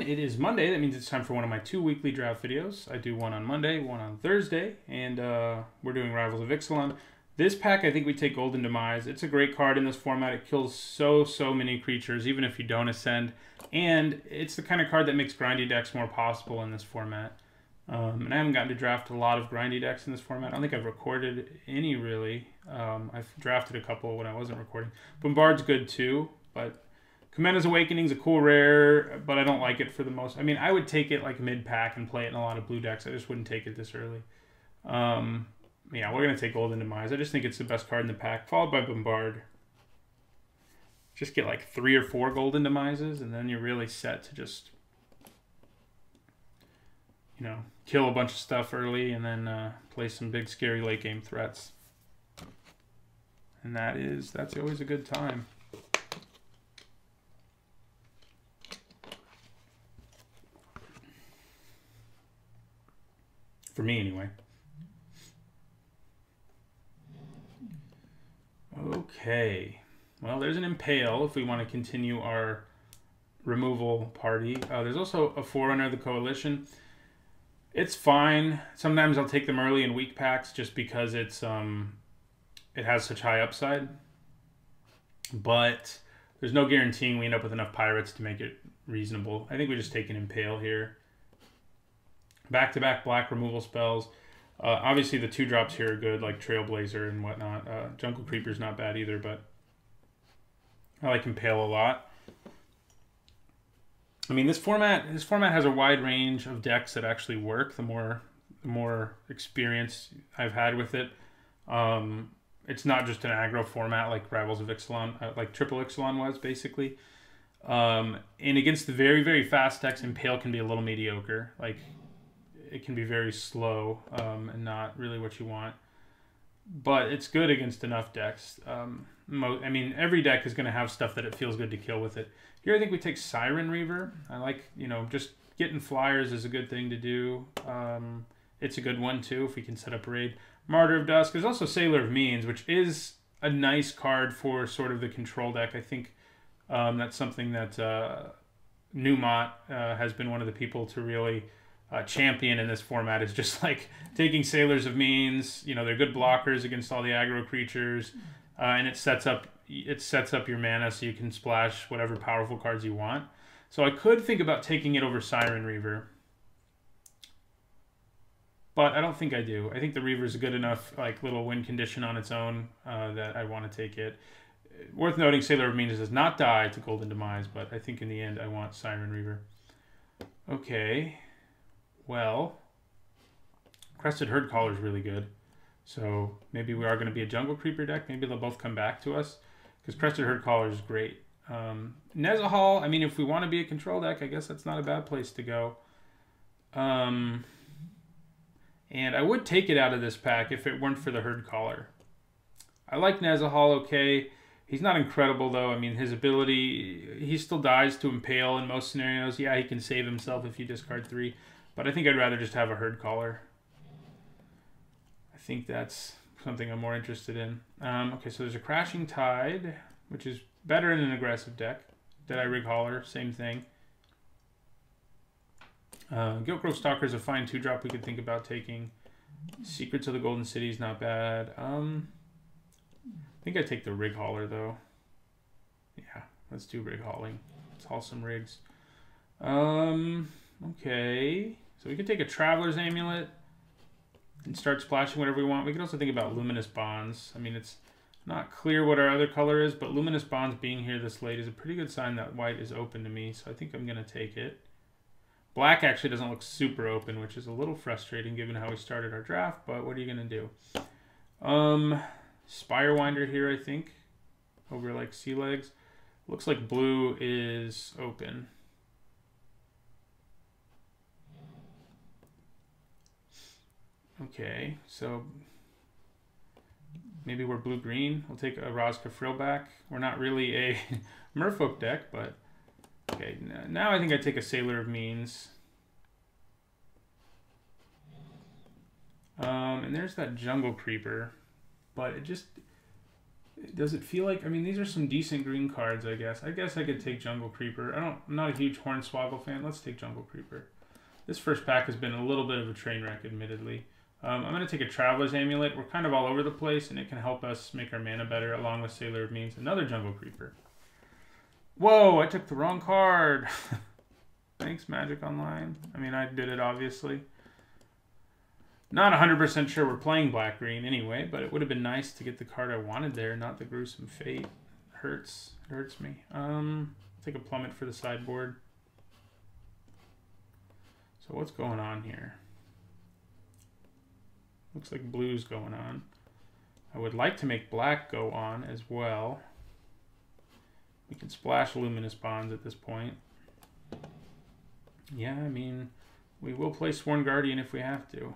it is Monday. That means it's time for one of my 2 weekly draft videos. I do one on Monday, one on Thursday, and we're doing Rivals of Ixalan. This pack, I think we take Golden Demise. It's a great card in this format. It kills so many creatures, even if you don't ascend. And it's the kind of card that makes grindy decks more possible in this format. And I haven't gotten to draft a lot of grindy decks in this format. I don't think I've recorded any, really. I've drafted a couple when I wasn't recording. Bombard's good, too, but Commander's Awakening's a cool rare, but I don't like it for the most. I mean, I would take it like mid-pack and play it in a lot of blue decks. I just wouldn't take it this early. Yeah, we're going to take Golden Demise. I just think it's the best card in the pack, followed by Bombard. Just get like 3 or 4 Golden Demises, and then you're really set to just, you know, kill a bunch of stuff early and then play some big, scary late-game threats. And that's always a good time. For me, anyway. Okay. Well, there's an Impale if we want to continue our removal party. There's also a Forerunner of the Coalition. It's fine. Sometimes I'll take them early in weak packs just because it's it has such high upside. But there's no guaranteeing we end up with enough pirates to make it reasonable. I think we just take an Impale here. Back-to-back black removal spells. Obviously, the 2-drops here are good, like Trailblazer and whatnot. Jungle Creeper's not bad either, but I like Impale a lot. I mean, this format has a wide range of decks that actually work. The more experience I've had with it, it's not just an aggro format like Rivals of Ixalan, like Triple Ixalan was basically. And against the very fast decks, Impale can be a little mediocre. Like, it can be very slow and not really what you want. But it's good against enough decks. I mean, every deck is going to have stuff that it feels good to kill with it. Here I think we take Siren Reaver. I like, you know, just getting flyers is a good thing to do. It's a good one, too, if we can set up a raid. Martyr of Dusk. There's also Sailor of Means, which is a nice card for sort of the control deck. I think that's something that Newmont has been one of the people to really champion in this format, is just like taking Sailors of Means. You know, they're good blockers against all the aggro creatures, and it sets up your mana so you can splash whatever powerful cards you want. So I could think about taking it over Siren Reaver, but I don't think I do. I think the Reaver is a good enough like little win condition on its own that I want to take it. Worth noting, Sailor of Means does not die to Golden Demise, but I think in the end I want Siren Reaver. Okay. Well, Crested Herd Caller is really good. So maybe we are going to be a Jungle Creeper deck. Maybe they'll both come back to us, because Crested Herd Caller is great. Nezahal, I mean, if we want to be a control deck, I guess that's not a bad place to go. And I would take it out of this pack if it weren't for the Herd Caller. I like Nezahal, okay. He's not incredible, though. I mean, his ability, he still dies to Impale in most scenarios. Yeah, he can save himself if you discard 3. But I think I'd rather just have a Herd Caller. I think that's something I'm more interested in. Okay, so there's a Crashing Tide, which is better in an aggressive deck. Deadeye Rig Hauler, same thing. Giltgrove Stalker is a fine 2-drop we could think about taking. Secrets of the Golden City is not bad. I think I'd take the Rig Hauler, though. Yeah, let's do Rig Hauling. Let's haul some rigs. Okay. So we could take a Traveler's Amulet and start splashing whatever we want. We could also think about Luminous Bonds. I mean, it's not clear what our other color is, but Luminous Bonds being here this late is a pretty good sign that white is open to me, so I think I'm going to take it. Black actually doesn't look super open, which is a little frustrating given how we started our draft, but what are you going to do? Spirewinder here, I think, over like Sea Legs. Looks like blue is open. Okay, so maybe we're blue-green. We'll take a Rozka Frillback. We're not really a Merfolk deck, but okay. Now I think I take a Sailor of Means. And there's that Jungle Creeper, but it just Does it feel like? I mean, these are some decent green cards. I guess I could take Jungle Creeper. I'm not a huge Hornswoggle fan. Let's take Jungle Creeper. This first pack has been a little bit of a train wreck, admittedly. I'm going to take a Traveler's Amulet. We're kind of all over the place, and it can help us make our mana better, along with Sailor of Means. Another Jungle Creeper. Whoa, I took the wrong card. Thanks, Magic Online. I mean, I did it, obviously. Not 100% sure we're playing black-green anyway, but it would have been nice to get the card I wanted there, not the Gruesome Fate. It hurts me. Take a Plummet for the sideboard. So what's going on here? Looks like blue's going on. I would like to make black go on as well. We can splash Luminous Bonds at this point. Yeah, I mean, we will play Sworn Guardian if we have to.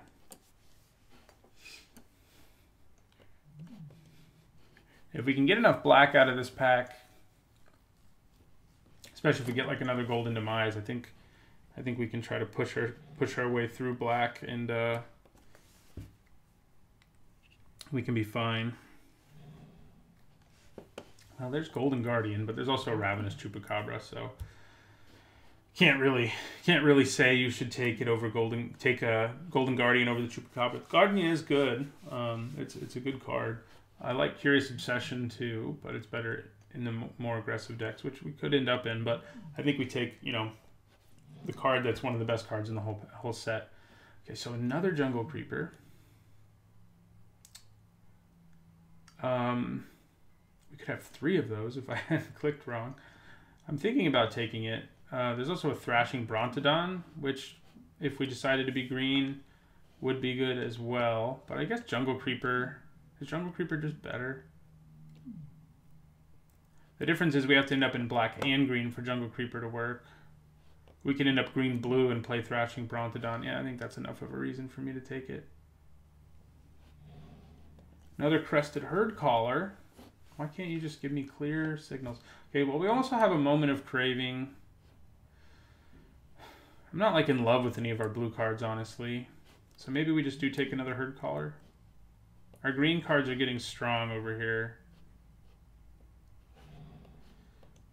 If we can get enough black out of this pack, especially if we get like another Golden Demise, I think we can try to push our way through black, and we can be fine. Well, there's Golden Guardian, but there's also a Ravenous Chupacabra, so can't really say you should take a Golden Guardian over the Chupacabra. Guardian is good. It's a good card. I like Curious Obsession too, but it's better in the more aggressive decks, which we could end up in. But I think we take, you know, the card that's one of the best cards in the whole set. Okay, so another Jungle Creeper. We could have 3 of those if I hadn't clicked wrong. I'm thinking about taking it. There's also a Thrashing Brontodon, which, if we decided to be green, would be good as well. But I guess Jungle Creeper... Is Jungle Creeper just better? The difference is we have to end up in black and green for Jungle Creeper to work. We can end up green-blue and play Thrashing Brontodon. Yeah, I think that's enough of a reason for me to take it. Another Crested Herd Caller. Why can't you just give me clear signals? Okay, well, we also have a Moment of Craving. I'm not like in love with any of our blue cards, honestly. So maybe we just do take another Herd Caller. Our green cards are getting strong over here.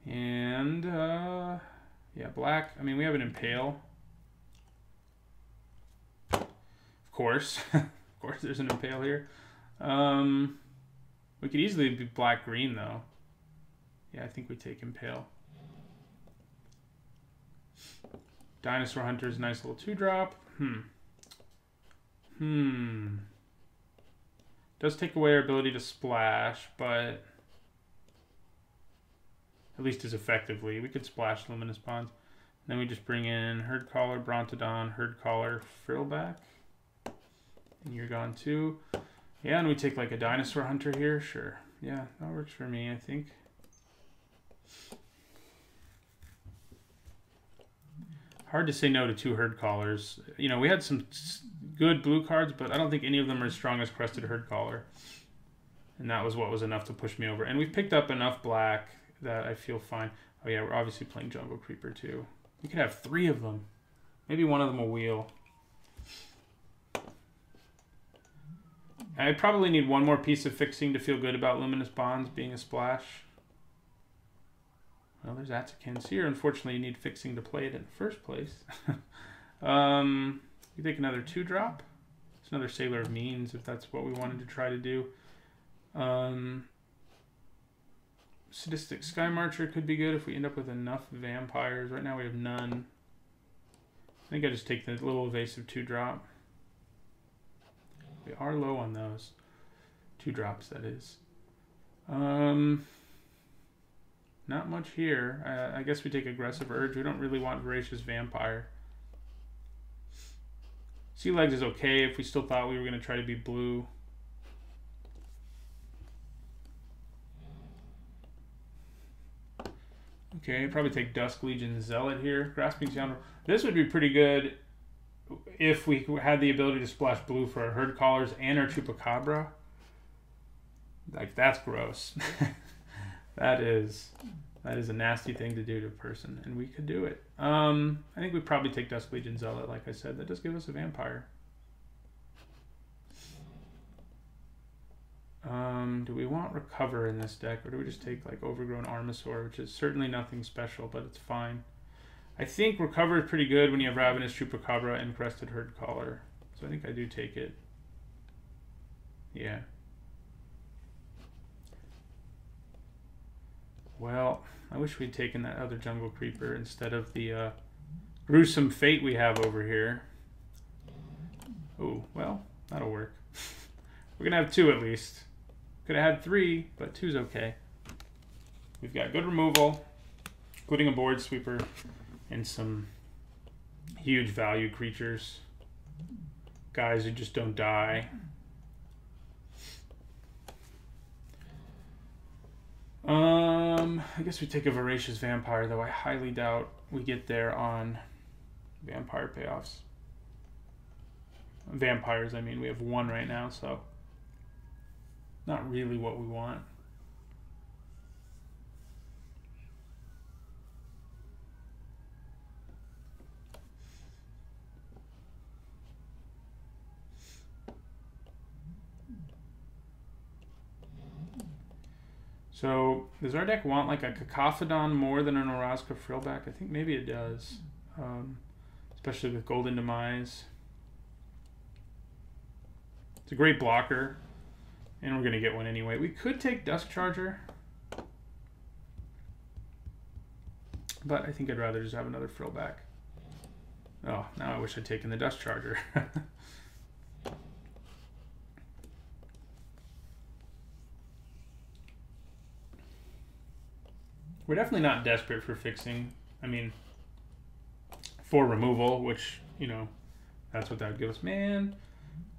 And, yeah, black. I mean, we have an Impale. Of course. Of course there's an Impale here. We could easily be black-green, though. Yeah, I think we take Impale. Dinosaur Hunter's nice little 2-drop. Does take away our ability to splash, but at least as effectively. We could splash Luminous Bonds. Then we just bring in Herd Caller, Brontodon, Herd Caller, Frillback. And you're gone too. Yeah, and we take like a Dinosaur Hunter here. Sure. Yeah, that works for me, I think. Hard to say no to 2 Herd Callers. You know, we had some good blue cards, but I don't think any of them are as strong as Crested Herd Caller. And that was what was enough to push me over. And we've picked up enough black that I feel fine. Oh yeah, we're obviously playing Jungle Creeper too. We could have 3 of them. Maybe one of them will wheel. I probably need one more piece of fixing to feel good about Luminous Bonds being a splash. Well, there's Atsukans here. Unfortunately, you need fixing to play it in the first place. You take another 2-drop. It's another Sailor of Means, if that's what we wanted to try to do. Sadistic Sky Marcher could be good if we end up with enough vampires. Right now we have none. I think I just take the little evasive 2-drop. We are low on those. 2-drops, that is. Not much here. I guess we take Aggressive Urge. We don't really want Voracious Vampire. Sea Legs is okay if we still thought we were going to try to be blue. Okay, probably take Dusk Legion Zealot here. Grasping Scoundrel. This would be pretty good if we had the ability to splash blue for our Herd Callers and our Chupacabra. Like, that's gross. That is a nasty thing to do to a person, and we could do it. I think we'd probably take Dusk Legion Zealot, like I said. That does give us a vampire. Do we want Recover in this deck, or do we just take like Overgrown Armasaur, which is certainly nothing special, but it's fine. I think Recover is pretty good when you have Ravenous Chupacabra and Crested Herd Caller. So I think I do take it. Yeah. Well, I wish we'd taken that other Jungle Creeper instead of the Gruesome Fate we have over here. Oh, well, that'll work. We're going to have 2 at least. Could have had 3, but 2's okay. We've got good removal, including a Board Sweeper and some huge value creatures. Guys who just don't die. I guess we take a Voracious Vampire, though I highly doubt we get there on Vampire payoffs. Vampires, I mean, we have 1 right now, so not really what we want. So, does our deck want like a Cacophodon more than an Orazca Frillback? I think maybe it does. Especially with Golden Demise. It's a great blocker. And we're going to get one anyway. We could take Dusk Charger. But I think I'd rather just have another Frillback. Oh, now I wish I'd taken the Dusk Charger. We're definitely not desperate for fixing. I mean, for removal, which, you know, that's what that would give us. Man,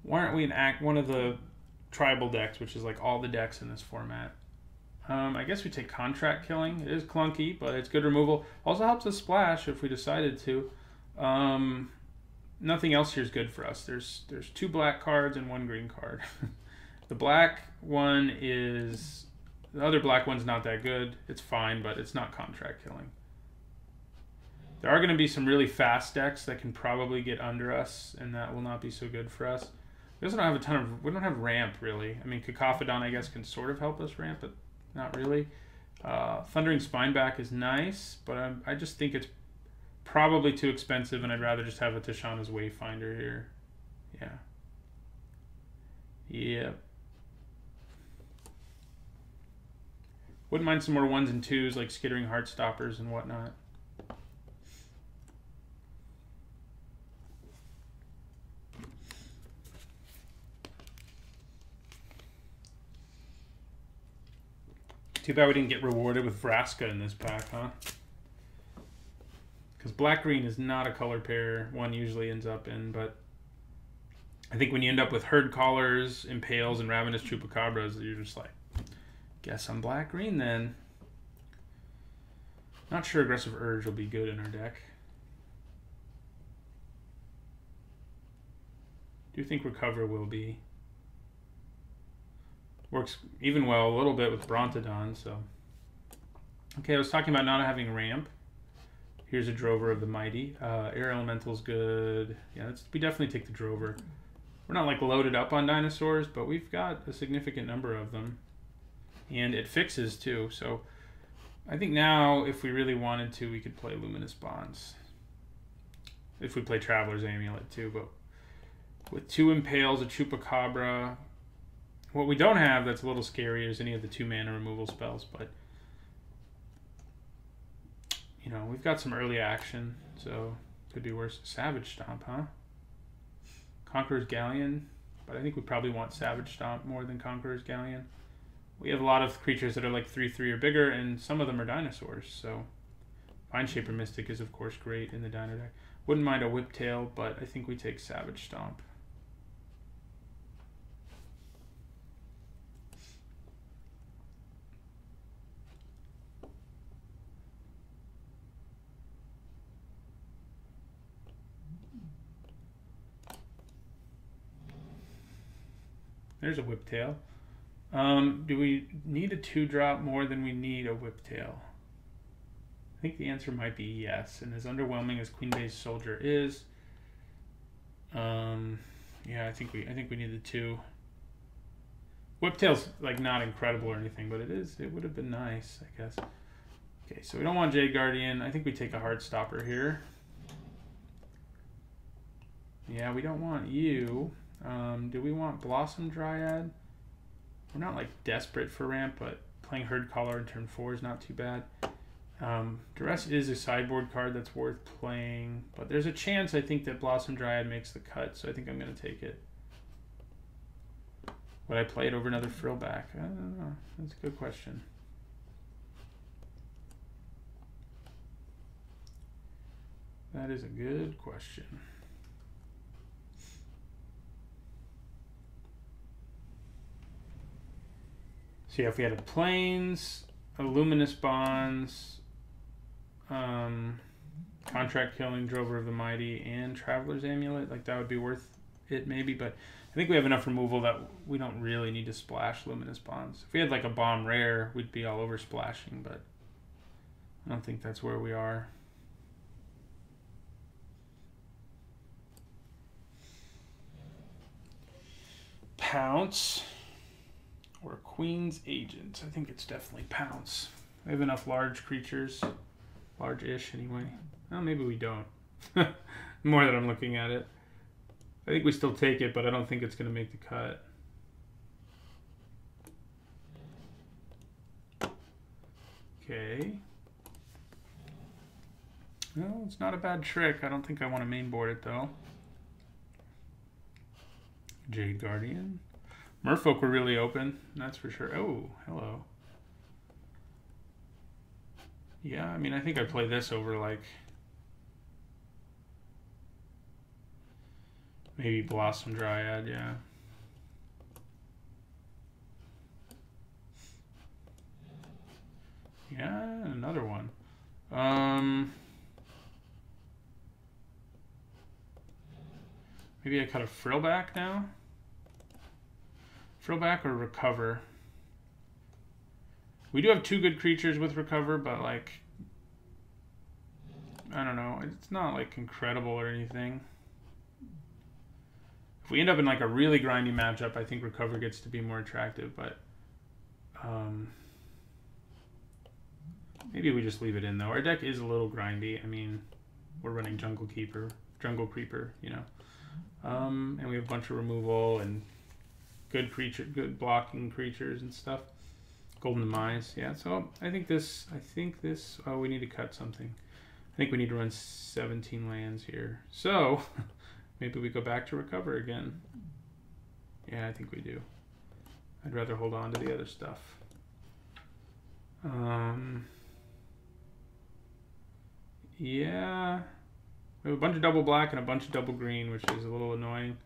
why aren't we in one of the tribal decks, which is like all the decks in this format? I guess we take Contract Killing. It is clunky, but it's good removal. Also helps us splash if we decided to. Nothing else here is good for us. There's 2 black cards and 1 green card. The black one is... The other black one's not that good. It's fine, but it's not Contract Killing. There are going to be some really fast decks that can probably get under us, and that will not be so good for us. We also don't have a ton of... We don't have ramp, really. I mean, Cacophodon, I guess, can sort of help us ramp, but not really. Thundering Spineback is nice, but I just think it's probably too expensive, and I'd rather just have a Tishana's Wayfinder here. Yeah. Yep. Wouldn't mind some more 1s and 2s, like Skittering Heartstoppers and whatnot. Too bad we didn't get rewarded with Vraska in this pack, huh? Because black-green is not a color pair one usually ends up in, but I think when you end up with Herd Callers, Impales, and Ravenous Chupacabras, you're just like, guess I'm black-green then. Not sure Aggressive Urge will be good in our deck. Do think Recover will be. Works even well a little bit with Brontodon, so. Okay, I was talking about not having ramp. Here's a Drover of the Mighty. Air Elemental's good. Yeah, we definitely take the Drover. We're not like loaded up on dinosaurs, but we've got a significant number of them. And it fixes too, so I think now if we really wanted to, we could play Luminous Bonds. If we play Traveler's Amulet too, but with 2 Impales, a Chupacabra. What we don't have that's a little scary is any of the 2-mana removal spells, but you know, we've got some early action, so could be worse. Savage Stomp, huh? Conqueror's Galleon, but I think we probably want Savage Stomp more than Conqueror's Galleon. We have a lot of creatures that are like 3/3 or bigger, and some of them are dinosaurs, so Vineshaper Mystic is of course great in the dino deck. Wouldn't mind a Whiptail, but I think we take Savage Stomp. There's a Whiptail. Do we need a 2-drop more than we need a Whiptail? I think the answer might be yes. And as underwhelming as Queen Base Soldier is, yeah, I think we need the 2. Whiptail's like not incredible or anything, but it is. It would have been nice, I guess. Okay, so we don't want Jade Guardian. I think we take a Heartstopper here. Yeah, we don't want you. Do we want Blossom Dryad? We're not like desperate for ramp, but playing Herd Collar in turn 4 is not too bad. Duress is a sideboard card that's worth playing, but there's a chance I think that Blossom Dryad makes the cut, so I think I'm going to take it. Would I play it over another Frillback? I don't know. That's a good question. That is a good question. So yeah, if we had a Plains, a Luminous Bonds, Contract Killing, Drover of the Mighty, and Traveler's Amulet, like that would be worth it maybe, but I think we have enough removal that we don't really need to splash Luminous Bonds. If we had like a bomb rare, we'd be all over splashing, but I don't think that's where we are. Pounce or Queen's Agent. I think it's definitely Pounce. We have enough large creatures, large-ish anyway. Well, maybe we don't. More that I'm looking at it. I think we still take it, but I don't think it's going to make the cut. Okay. Well, it's not a bad trick. I don't think I want to mainboard it, though. Jade Guardian. Merfolk were really open, that's for sure. Oh, hello. Yeah, I mean, I think I'd play this over, like, maybe Blossom Dryad, yeah. Yeah, another one. Maybe I cut a Frillback now? Frillback or Recover? We do have 2 good creatures with Recover, but like, I don't know. It's not like incredible or anything. If we end up in like a really grindy matchup, I think Recover gets to be more attractive, but maybe we just leave it in though. Our deck is a little grindy. I mean, we're running Jungle Creeper, you know. And we have a bunch of removal and good blocking creatures and stuff. Golden Demise, yeah. So I think this. Oh, we need to cut something. I think we need to run 17 lands here. So maybe we go back to Recover again. Yeah, I think we do. I'd rather hold on to the other stuff. Yeah. We have a bunch of double black and a bunch of double green, which is a little annoying.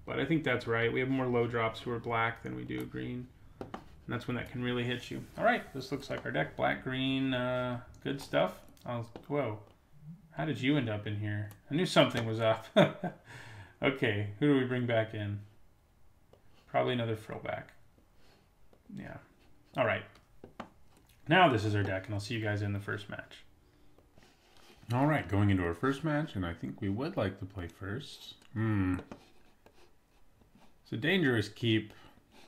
But I think that's right. We have more low drops who are black than we do green. And that's when that can really hit you. All right, this looks like our deck. Black, green, good stuff. Whoa. How did you end up in here? I knew something was up. Okay, who do we bring back in? Probably another Frillback. Yeah. All right. Now this is our deck, and I'll see you guys in the first match. All right, going into our first match, and I think we would like to play first. It's a dangerous keep,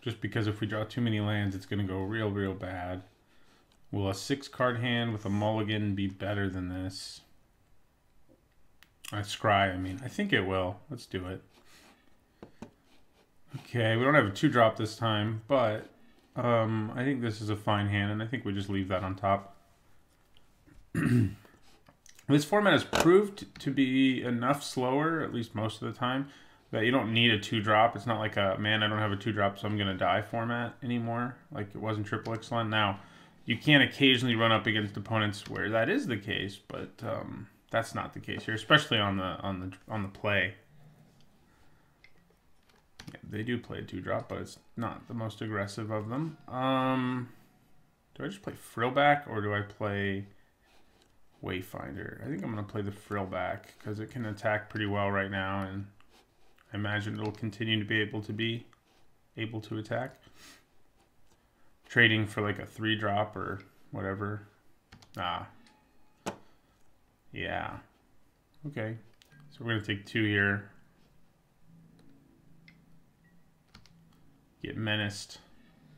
just because if we draw too many lands, it's going to go real, real bad. Will a 6-card hand with a mulligan be better than this? Scry, I mean. I think it will. Let's do it. Okay, we don't have a 2-drop this time, but I think this is a fine hand, and I think we just leave that on top. This format has proved to be enough slower, at least most of the time, that you don't need a 2-drop. It's not like a, man, I don't have a 2-drop, so I'm going to die format anymore, like it was in Triple Ixalan. Now, you can occasionally run up against opponents where that is the case, but that's not the case here, especially on the play. Yeah, they do play a 2-drop, but it's not the most aggressive of them. Do I just play Frillback, or do I play Wayfinder? I think I'm going to play the Frillback, because it can attack pretty well right now, and I imagine it'll continue to be able to attack. Trading for like a 3-drop or whatever. Yeah. Okay. So we're going to take 2 here. Get menaced.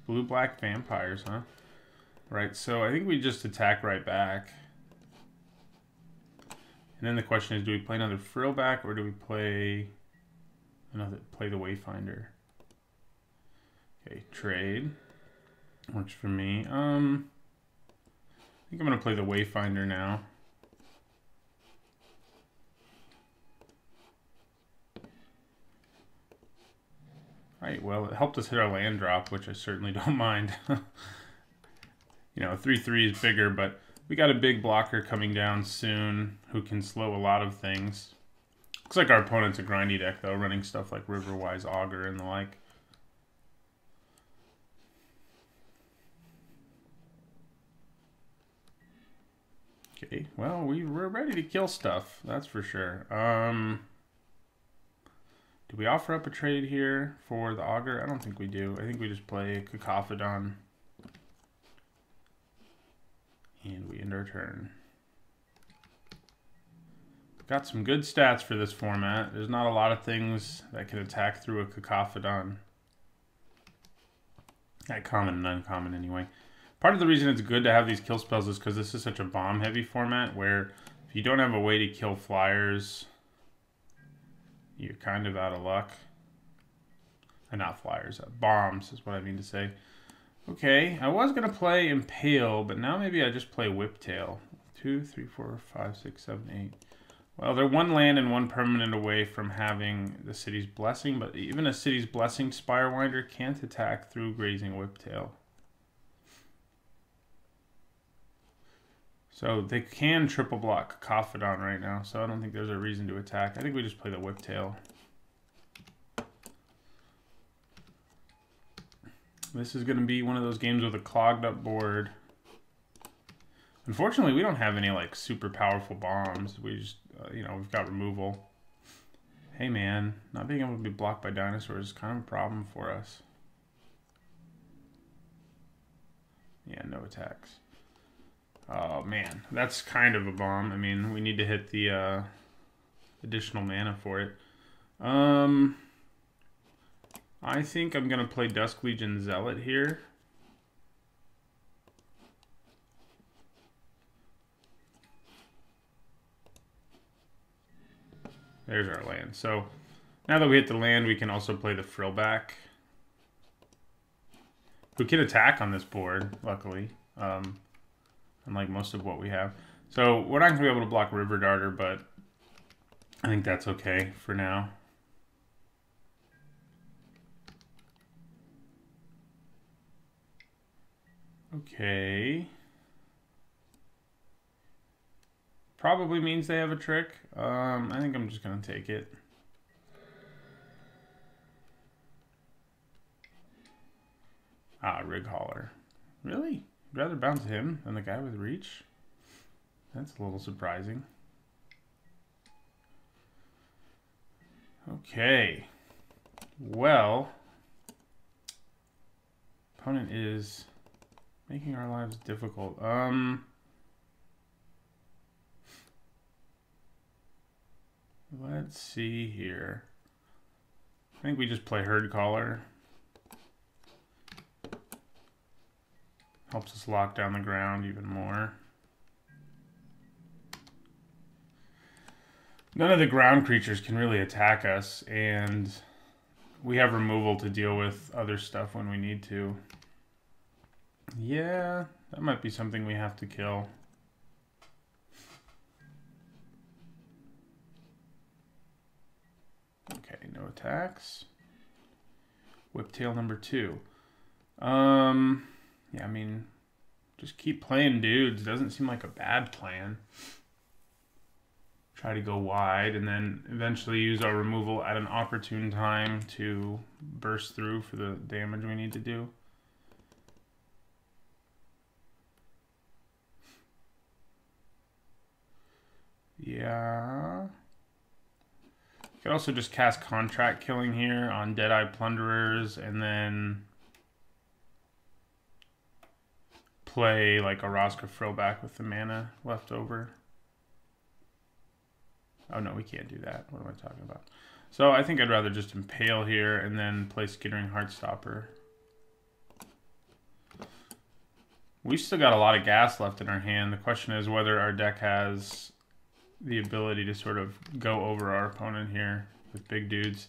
Blue-black vampires, huh? Right, so I think we just attack right back. And then the question is, do we play another frill back or do we play the Wayfinder? Okay, trade. Works for me. I think I'm gonna play the Wayfinder now. Right, well, it helped us hit our land drop, which I certainly don't mind. You know, 3/3 is bigger, but we got a big blocker coming down soon who can slow a lot of things. Looks like our opponent's a grindy deck, though, running stuff like Riverwise Augur and the like. Okay, well, we're ready to kill stuff, that's for sure. Do we offer up a trade here for the Augur? I don't think we do. I think we just play Cacophodon. And we end our turn. Got some good stats for this format. There's not a lot of things that can attack through a Cacophodon. Not common and uncommon anyway. Part of the reason it's good to have these kill spells is because this is such a bomb-heavy format where if you don't have a way to kill flyers, you're kind of out of luck. Not flyers, bombs is what I mean to say. Okay, I was going to play Impale, but now maybe I just play Whiptail. 2, 3, 4, 5, 6, 7, 8. Well, they're one land and one permanent away from having the City's Blessing, but even a City's Blessing Spirewinder can't attack through grazing Whiptail. So they can triple block Cacophodon right now, so I don't think there's a reason to attack. I think we just play the Whiptail. This is going to be one of those games with a clogged up board. Unfortunately, we don't have any like super powerful bombs. We just, you know, we've got removal. Hey man, not being able to be blocked by dinosaurs is kind of a problem for us. Yeah, no attacks. Oh man, that's kind of a bomb. I mean, we need to hit the additional mana for it. I think I'm going to play Dusk Legion Zealot here. There's our land. So now that we hit the land, we can also play the Frillback, who can attack on this board, luckily, unlike most of what we have. So we're not going to be able to block River Darter, but I think that's okay for now. Okay. Probably means they have a trick. I think I'm just going to take it. Ah, Rig Hauler. Really? I'd rather bounce him than the guy with reach? That's a little surprising. Okay. Well, opponent is making our lives difficult. Let's see here. I think we just play Herd Caller. Helps us lock down the ground even more. None of the ground creatures can really attack us, and we have removal to deal with other stuff when we need to. Yeah, that might be something we have to kill. Okay, no attacks. Whiptail number 2. Yeah, I mean, just keep playing dudes. Doesn't seem like a bad plan. Try to go wide and then eventually use our removal at an opportune time to burst through for the damage we need to do. Yeah. You could also just cast Contract Killing here on Deadeye Plunderers and then play like a Rosca Frillback with the mana left over. Oh no, we can't do that. What am I talking about? So I think I'd rather just Impale here and then play Skittering Heartstopper. We've still got a lot of gas left in our hand. The question is whether our deck has the ability to sort of go over our opponent here with big dudes.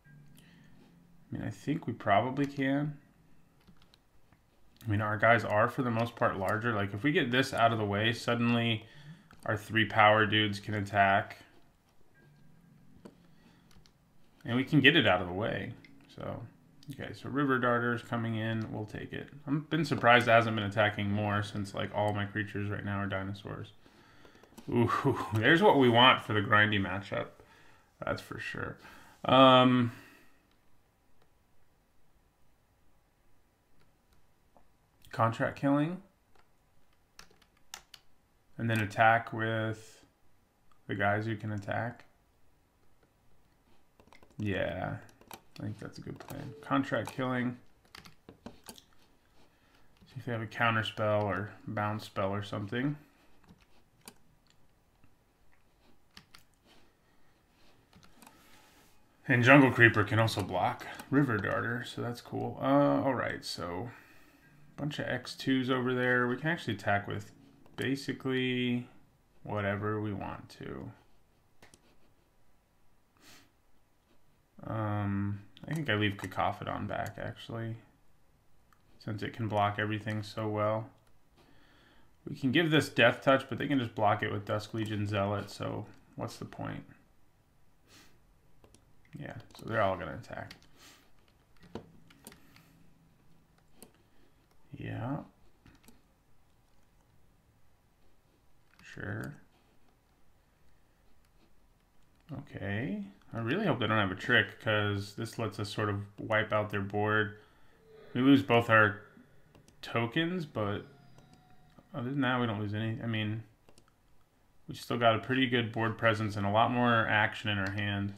I mean, I think we probably can. I mean, our guys are, for the most part, larger. Like, if we get this out of the way, suddenly our 3 power dudes can attack. And we can get it out of the way. So, okay, so River Darter's coming in. We'll take it. I've been surprised it hasn't been attacking more since, like, all my creatures right now are dinosaurs. Ooh, there's what we want for the grindy matchup. That's for sure. Contract killing. And then attack with the guys who can attack. Yeah, I think that's a good plan. Contract killing. See if they have a counter spell or bounce spell or something. And Jungle Creeper can also block River Darter, so that's cool. Alright, so bunch of X2s over there. We can actually attack with basically whatever we want to. I think I leave Cacophodon back, actually, since it can block everything so well. We can give this Death Touch, but they can just block it with Dusk Legion Zealot, so what's the point? Yeah, so they're all going to attack. Yeah. Sure. Okay. I really hope they don't have a trick, because this lets us sort of wipe out their board. We lose both our tokens, but other than that, we don't lose any. I mean, we still got a pretty good board presence and a lot more action in our hand.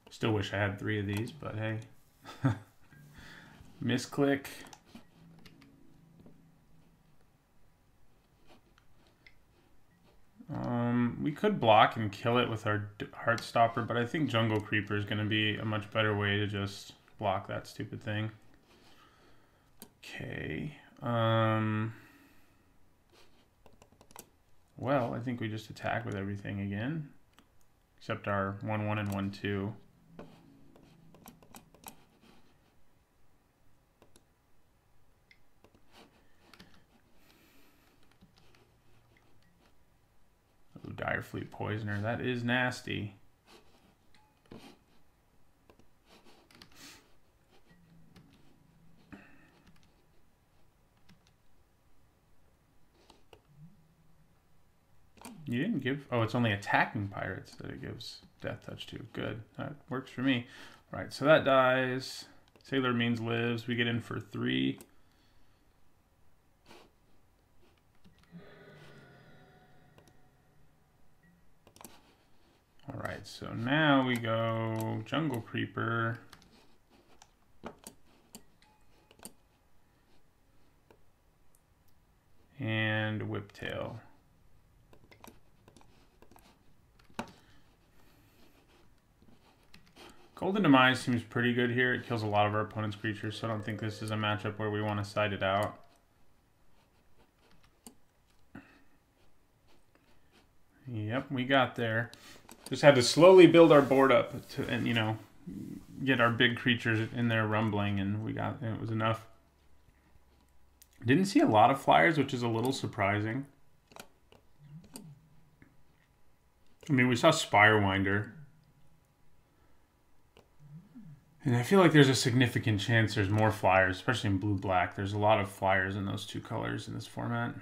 Still wish I had 3 of these, but hey. Misclick. We could block and kill it with our Heartstopper, but I think Jungle Creeper is going to be a much better way to just block that stupid thing. Okay. Well, I think we just attack with everything again, except our 1/1 and 1/2. Direfleet Poisoner, that is nasty. You didn't give... Oh, it's only attacking pirates that it gives Death Touch to. Good. That works for me. Right, so that dies. Sailor Means lives. We get in for 3. Alright, so now we go Jungle Creeper. And Whiptail. Golden Demise seems pretty good here. It kills a lot of our opponent's creatures, so I don't think this is a matchup where we want to side it out. Yep, we got there. Just had to slowly build our board up to, and you know, get our big creatures in there rumbling, and we got it was enough. Didn't see a lot of flyers, which is a little surprising. I mean, we saw Spirewinder. And I feel like there's a significant chance there's more flyers, especially in blue-black. There's a lot of flyers in those 2 colors in this format.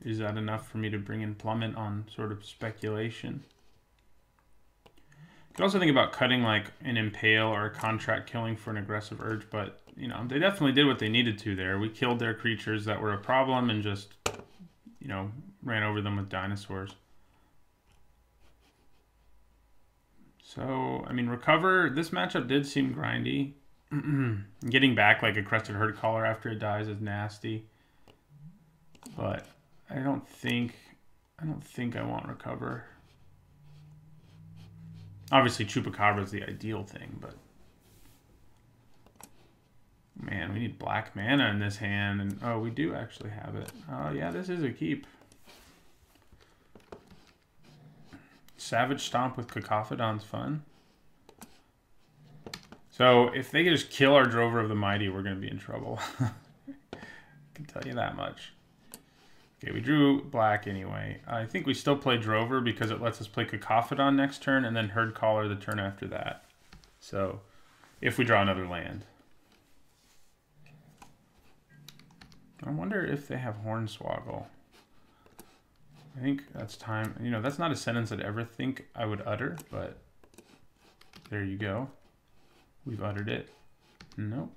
Is that enough for me to bring in Plummet on sort of speculation? You could also think about cutting like an Impale or a Contract Killing for an aggressive Urge, but you know, they definitely did what they needed to there. We killed their creatures that were a problem and just, you know, ran over them with dinosaurs. So, I mean, Recover, this matchup did seem grindy. Getting back like a Crested Herd Collar after it dies is nasty. But I don't think I want Recover. Obviously Chupacabra is the ideal thing, but man, we need black mana in this hand, and oh, we do actually have it. Oh yeah, this is a keep. Savage Stomp with Cacophodon's fun. So if they just kill our Drover of the Mighty, we're going to be in trouble. I can tell you that much. Okay, we drew black anyway. I think we still play Drover because it lets us play Cacophodon next turn and then Herd Collar the turn after that. So if we draw another land. I wonder if they have Hornswoggle. I think that's time. You know, that's not a sentence I'd ever think I would utter, but there you go. We've uttered it. Nope.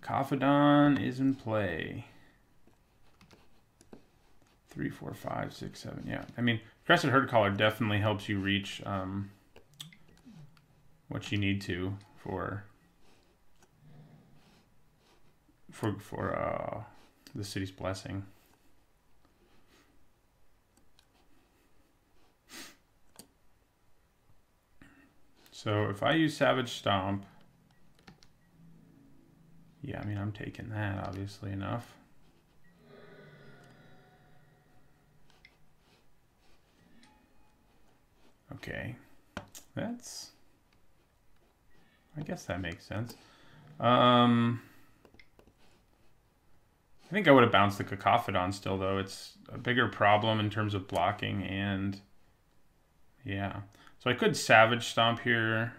Cacophodon is in play. 3, 4, 5, 6, 7. Yeah, I mean, Crested Herd Collar definitely helps you reach what you need to for the City's Blessing. So if I use Savage Stomp, yeah, I mean, I'm taking that, obviously enough. Okay, I guess that makes sense. I think I would have bounced the Cacophodon still, though. It's a bigger problem in terms of blocking, and yeah. So I could Savage Stomp here.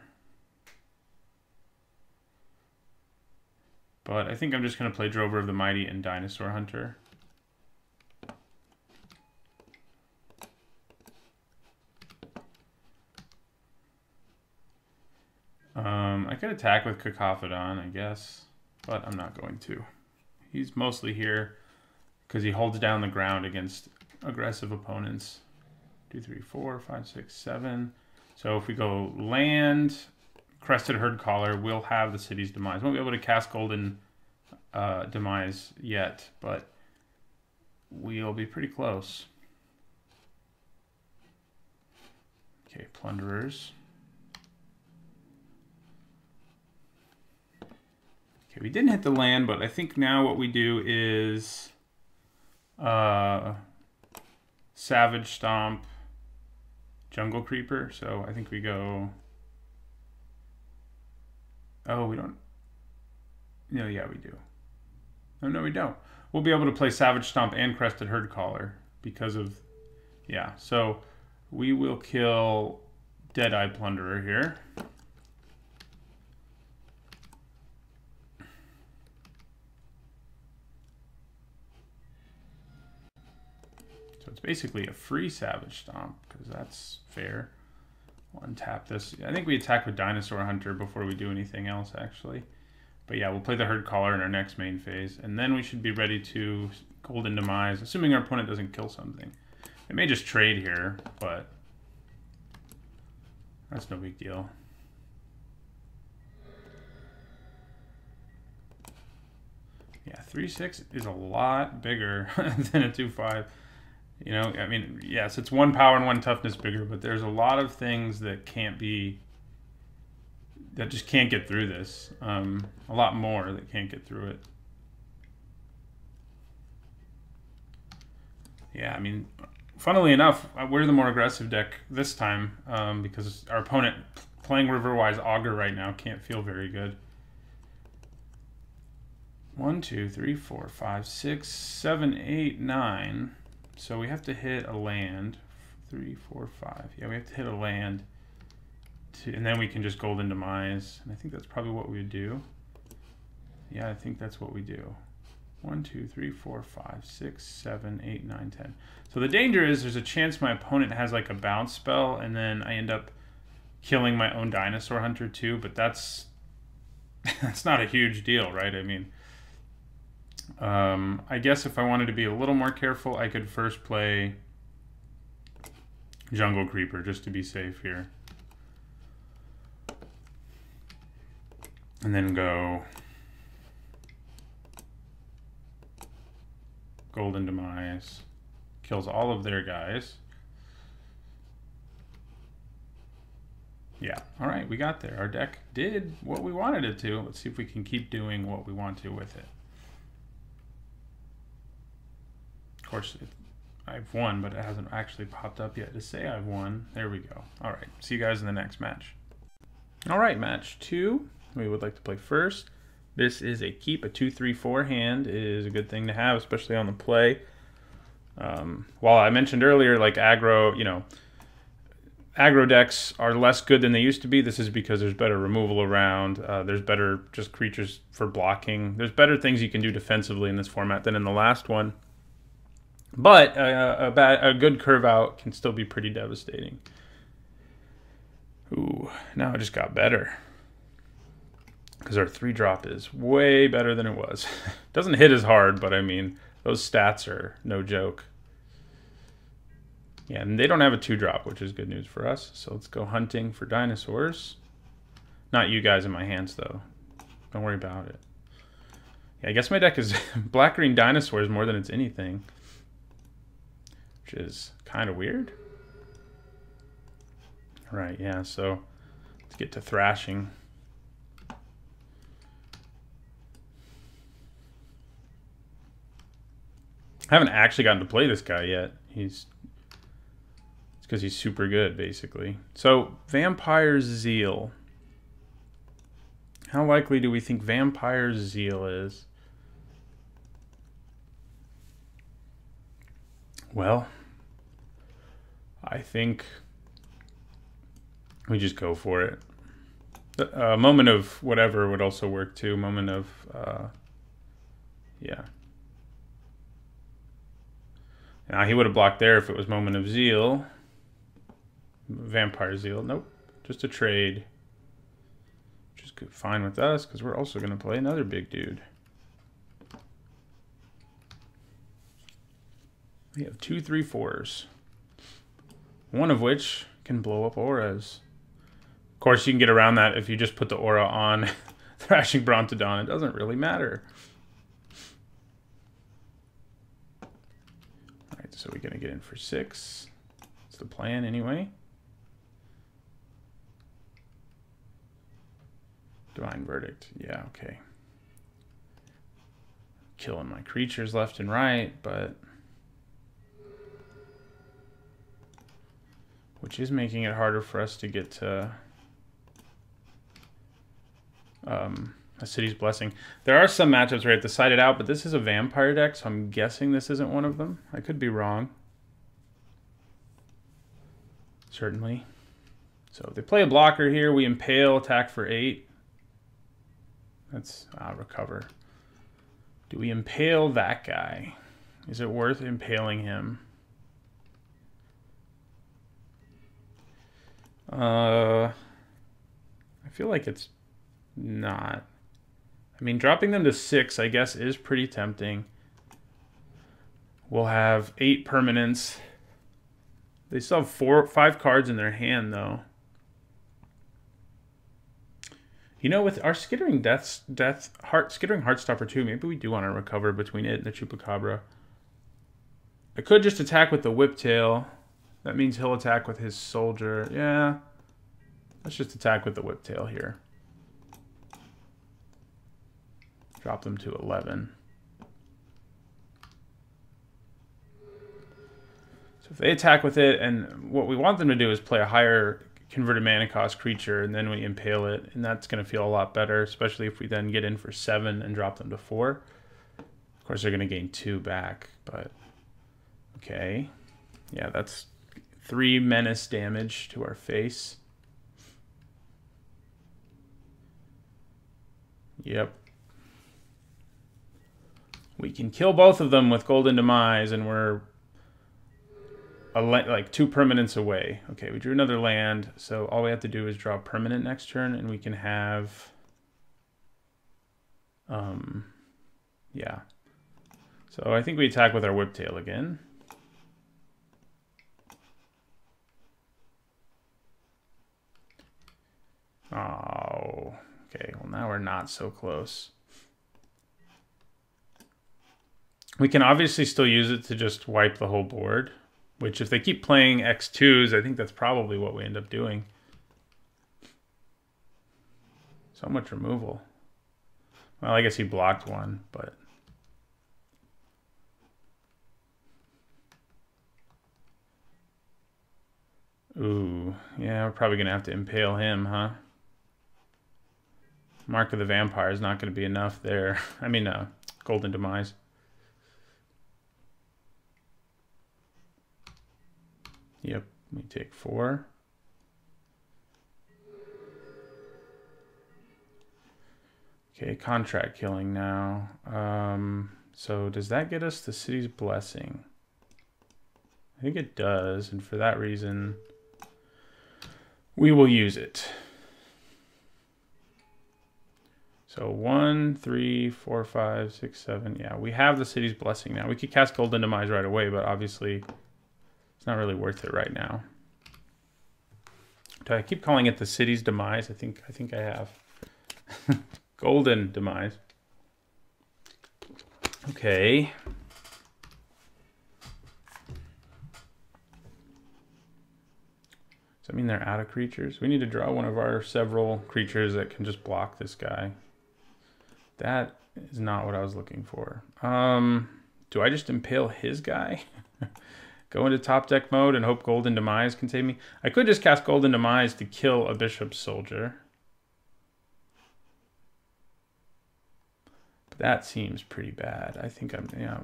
But I think I'm just going to play Drover of the Mighty and Dinosaur Hunter. I could attack with Cacophodon, I guess, but I'm not going to. He's mostly here because he holds down the ground against aggressive opponents. 2, 3, 4, 5, 6, 7. So if we go land, Crested Herd Collar, we'll have the City's Demise. Won't be able to cast Golden Demise yet, but we'll be pretty close. Okay, Plunderers. Okay, we didn't hit the land, but I think now what we do is Savage Stomp, Jungle Creeper. So I think we go... Oh, we don't... No, yeah, we do. Oh, no, we don't. We'll be able to play Savage Stomp and Crested Herd Collar because of... Yeah, so we will kill Deadeye Plunderer here. So it's basically a free Savage Stomp because that's fair. We'll untap this. I think we attack with Dinosaur Hunter before we do anything else, actually. But yeah, we'll play the Herd Collar in our next main phase. And then we should be ready to Golden Demise, assuming our opponent doesn't kill something. It may just trade here, but that's no big deal. Yeah, 3/6 is a lot bigger than a 2/5. You know, I mean, yes, it's 1 power and 1 toughness bigger, but there's a lot of things that can't be, that just can't get through this. A lot more that can't get through it. Yeah, I mean, funnily enough, we're the more aggressive deck this time because our opponent playing Riverwise Augur right now can't feel very good. 1, 2, 3, 4, 5, 6, 7, 8, 9. So we have to hit a land. 3, 4, 5. Yeah, we have to hit a land. And then we can just Golden Demise. And I think that's probably what we would do. Yeah, I think that's what we do. 1, 2, 3, 4, 5, 6, 7, 8, 9, 10. So the danger is there's a chance my opponent has like a bounce spell and then I end up killing my own Dinosaur Hunter too, but that's not a huge deal, right? I mean, I guess if I wanted to be a little more careful, I could first play Jungle Creeper just to be safe here. And then go Golden Demise. Kills all of their guys. Yeah, all right, we got there. Our deck did what we wanted it to. Let's see if we can keep doing what we want to with it. Of course, I've won, but it hasn't actually popped up yet to say I've won. There we go. All right, see you guys in the next match. All right, match 2. We would like to play first. This is a keep. A 2-3-4 hand is a good thing to have, especially on the play. While I mentioned earlier, like aggro, aggro decks are less good than they used to be. This is because there's better removal around. There's better just creatures for blocking. There's better things you can do defensively in this format than in the last one. But a good curve out can still be pretty devastating. Ooh, now it just got better. Because our 3-drop is way better than it was. Doesn't hit as hard, but I mean, those stats are no joke. Yeah, and they don't have a 2-drop, which is good news for us. So let's go hunting for dinosaurs. Not you guys in my hands, though. Don't worry about it. Yeah, I guess my deck is black-green dinosaurs more than it's anything. Which is kind of weird. Right, yeah, so let's get to thrashing. I haven't actually gotten to play this guy yet. It's because he's super good, basically. So, Vampire's Zeal. How likely do we think Vampire's Zeal is? Well, I think we just go for it. A moment of whatever would also work too. Moment of, yeah. Now, he would have blocked there if it was Moment of Zeal. Vampire Zeal. Nope. Just a trade. Which is good, fine with us, because we're also going to play another big dude. We have 2-3-4s. One of which can blow up auras. Of course, you can get around that if you just put the aura on Thrashing Brontodon. It doesn't really matter. So we're going to get in for 6. That's the plan anyway. Divine Verdict. Yeah, okay. Killing my creatures left and right, but... which is making it harder for us to get to... a City's Blessing. There are some matchups where I have to side it out, but this is a vampire deck, so I'm guessing this isn't one of them. I could be wrong. Certainly. So if they play a blocker here, we impale, attack for 8. That's recover. Do we impale that guy? Is it worth impaling him? I feel like it's not. I mean, dropping them to 6, I guess, is pretty tempting. We'll have 8 permanents. They still have 5 cards in their hand, though. You know, with our Skittering Skittering Heartstopper 2, maybe we do want to recover between it and the Chupacabra. I could just attack with the Whiptail. That means he'll attack with his Soldier. Yeah. Let's just attack with the Whiptail here. Drop them to 11. So if they attack with it, and what we want them to do is play a higher converted mana cost creature, and then we impale it, and that's going to feel a lot better, especially if we then get in for 7 and drop them to 4. Of course, they're going to gain 2 back, but okay. Yeah, that's 3 menace damage to our face. Yep. We can kill both of them with Golden Demise, and we're like 2 permanents away. Okay, we drew another land, so all we have to do is draw a permanent next turn, and we can have... yeah. So I think we attack with our Whiptail again. Oh, Okay, well now we're not so close. We can obviously still use it to just wipe the whole board, which if they keep playing X2s, I think that's probably what we end up doing. So much removal. Well, I guess he blocked one, but... Ooh, yeah, we're probably going to have to impale him, huh? Mark of the Vampire is not going to be enough there. I mean, Golden Demise. Yep, we take 4. Okay, contract killing now. So does that get us the City's Blessing? I think it does, and for that reason, we will use it. So 1, 3, 4, 5, 6, 7. Yeah, we have the City's Blessing now. We could cast Golden Demise right away, but obviously it's not really worth it right now. Do I keep calling it the City's Demise? I think I have. Golden Demise. Okay. Does that mean they're out of creatures? We need to draw one of our several creatures that can just block this guy. That is not what I was looking for. Do I just impale his guy? Go into top deck mode and hope Golden Demise can save me? I could just cast Golden Demise to kill a Bishop Soldier. But that seems pretty bad. I think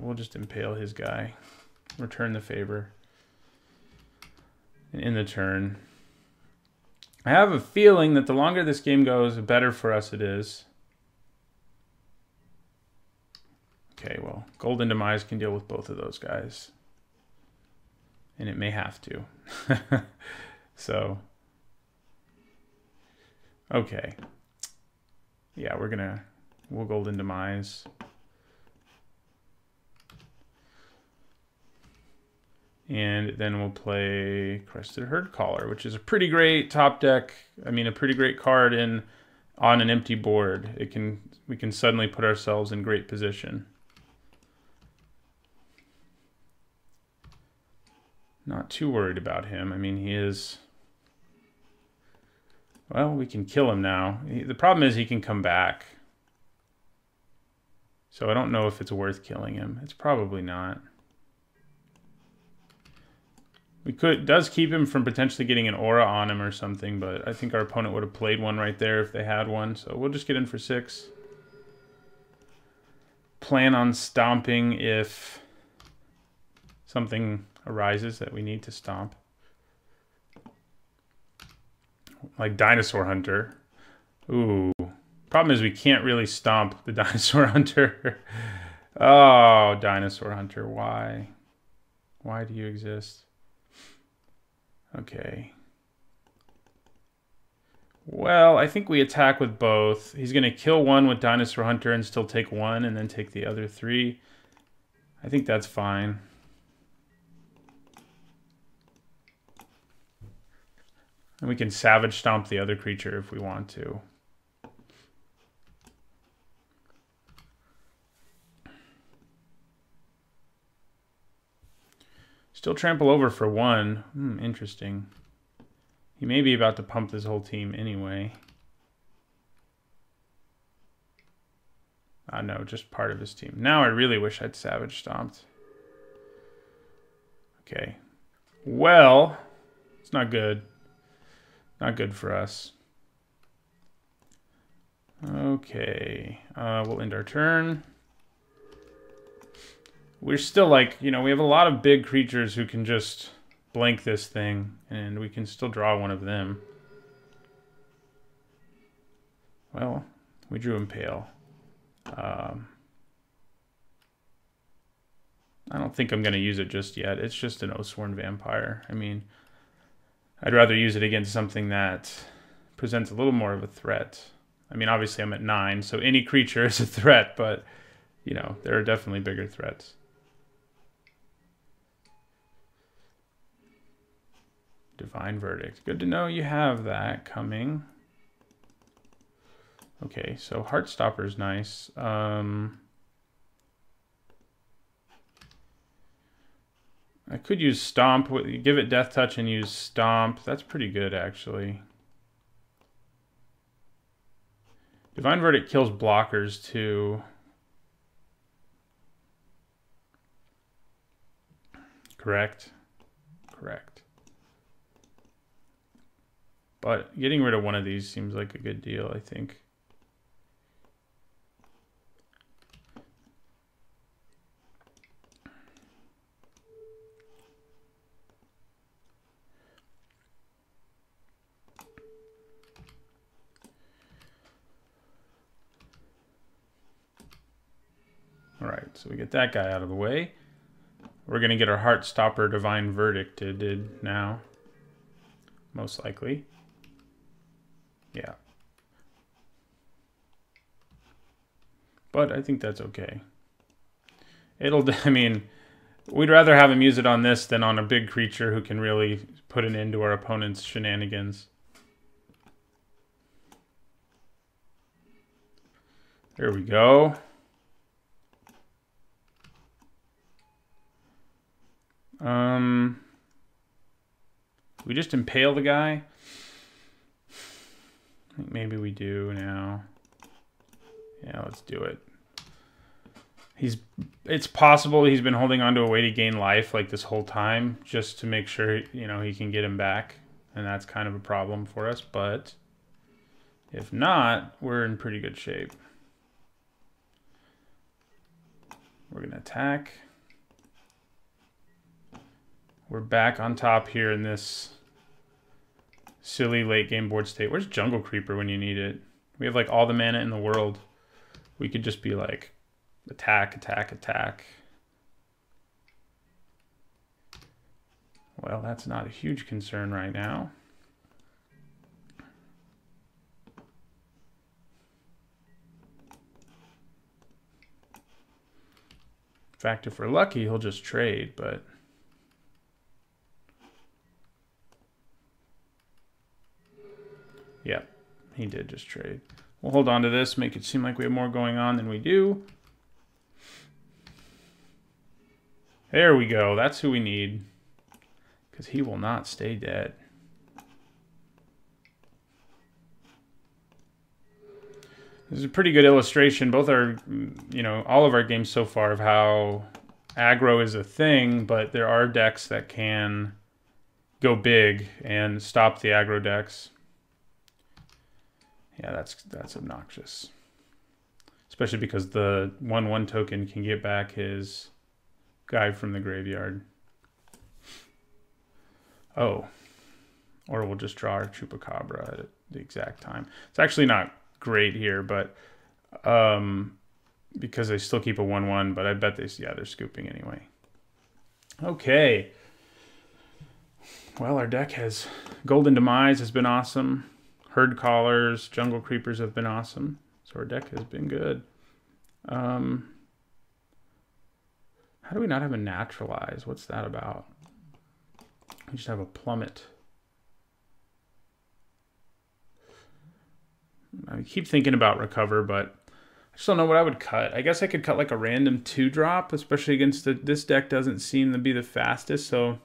we'll just impale his guy. Return the favor. And in the turn. I have a feeling that the longer this game goes, the better for us it is. Okay, well, Golden Demise can deal with both of those guys. And it may have to. So. Okay. Yeah, we'll Golden Demise. And then we'll play Crested Herd Caller, which is a pretty great top deck. I mean, a pretty great card on an empty board. We can suddenly put ourselves in great position. Not too worried about him. I mean, he is... Well, we can kill him now. The problem is he can come back. So I don't know if it's worth killing him. It's probably not. Does keep him from potentially getting an aura on him or something, but I think our opponent would have played one right there if they had one. So we'll just get in for 6. Plan on stomping if something arises that we need to stomp. Like Dinosaur Hunter. Ooh. Problem is we can't really stomp the Dinosaur Hunter. Oh, Dinosaur Hunter, why? Why do you exist? Okay. Well, I think we attack with both. He's going to kill one with Dinosaur Hunter and still take 1 and then take the other 3. I think that's fine. And we can Savage Stomp the other creature if we want to. Still trample over for 1. Interesting. He may be about to pump this whole team anyway. No, just part of his team. Now I really wish I'd Savage Stomped. Okay. Well, it's not good. Not good for us. Okay. We'll end our turn. We're still like, we have a lot of big creatures who can just blank this thing, and we can still draw one of them. Well, we drew Impale. I don't think I'm going to use it just yet. It's just an Oathsworn Vampire. I mean, I'd rather use it against something that presents a little more of a threat. I mean, obviously I'm at 9, so any creature is a threat, but, there are definitely bigger threats. Divine Verdict. Good to know you have that coming. Okay, so Heartstopper is nice. I could use Stomp. Give it Death Touch and use Stomp. That's pretty good, actually. Divine Verdict kills blockers, too. Correct. Correct. But getting rid of one of these seems like a good deal, I think. All right, so we get that guy out of the way. We're going to get our Heartstopper Divine Verdicted now. Most likely. Yeah. But I think that's okay. I mean, we'd rather have him use it on this than on a big creature who can really put an end to our opponent's shenanigans. There we go. We just impale the guy? I think maybe we do now. Yeah, let's do it. It's possible he's been holding on to a way to gain life like this whole time just to make sure, you know, he can get him back. And that's kind of a problem for us, but if not, we're in pretty good shape. We're going to attack. We're back on top here in this silly late game board state. Where's Jungle Creeper when you need it? We have like all the mana in the world. We could just be like attack, attack, attack. Well, that's not a huge concern right now. In fact, if we're lucky, he'll just trade, but yeah, he did just trade. We'll hold on to this, make it seem like we have more going on than we do. There we go. That's who we need. Because he will not stay dead. This is a pretty good illustration. Both are, you know, all of our games so far of how aggro is a thing, but there are decks that can go big and stop the aggro decks. Yeah, that's obnoxious. Especially because the 1/1 token can get back his guy from the graveyard. Oh. Or we'll just draw our Chupacabra at the exact time. It's actually not great here, but because they still keep a 1/1, but I bet they're scooping anyway. Okay. Well, our deck has Golden Demise has been awesome. Herd Callers, Jungle Creepers have been awesome. So our deck has been good. How do we not have a Naturalize? What's that about? We just have a Plummet. I keep thinking about Recover, but I just don't know what I would cut. I guess I could cut like a random 2-drop, especially against this deck doesn't seem to be the fastest. So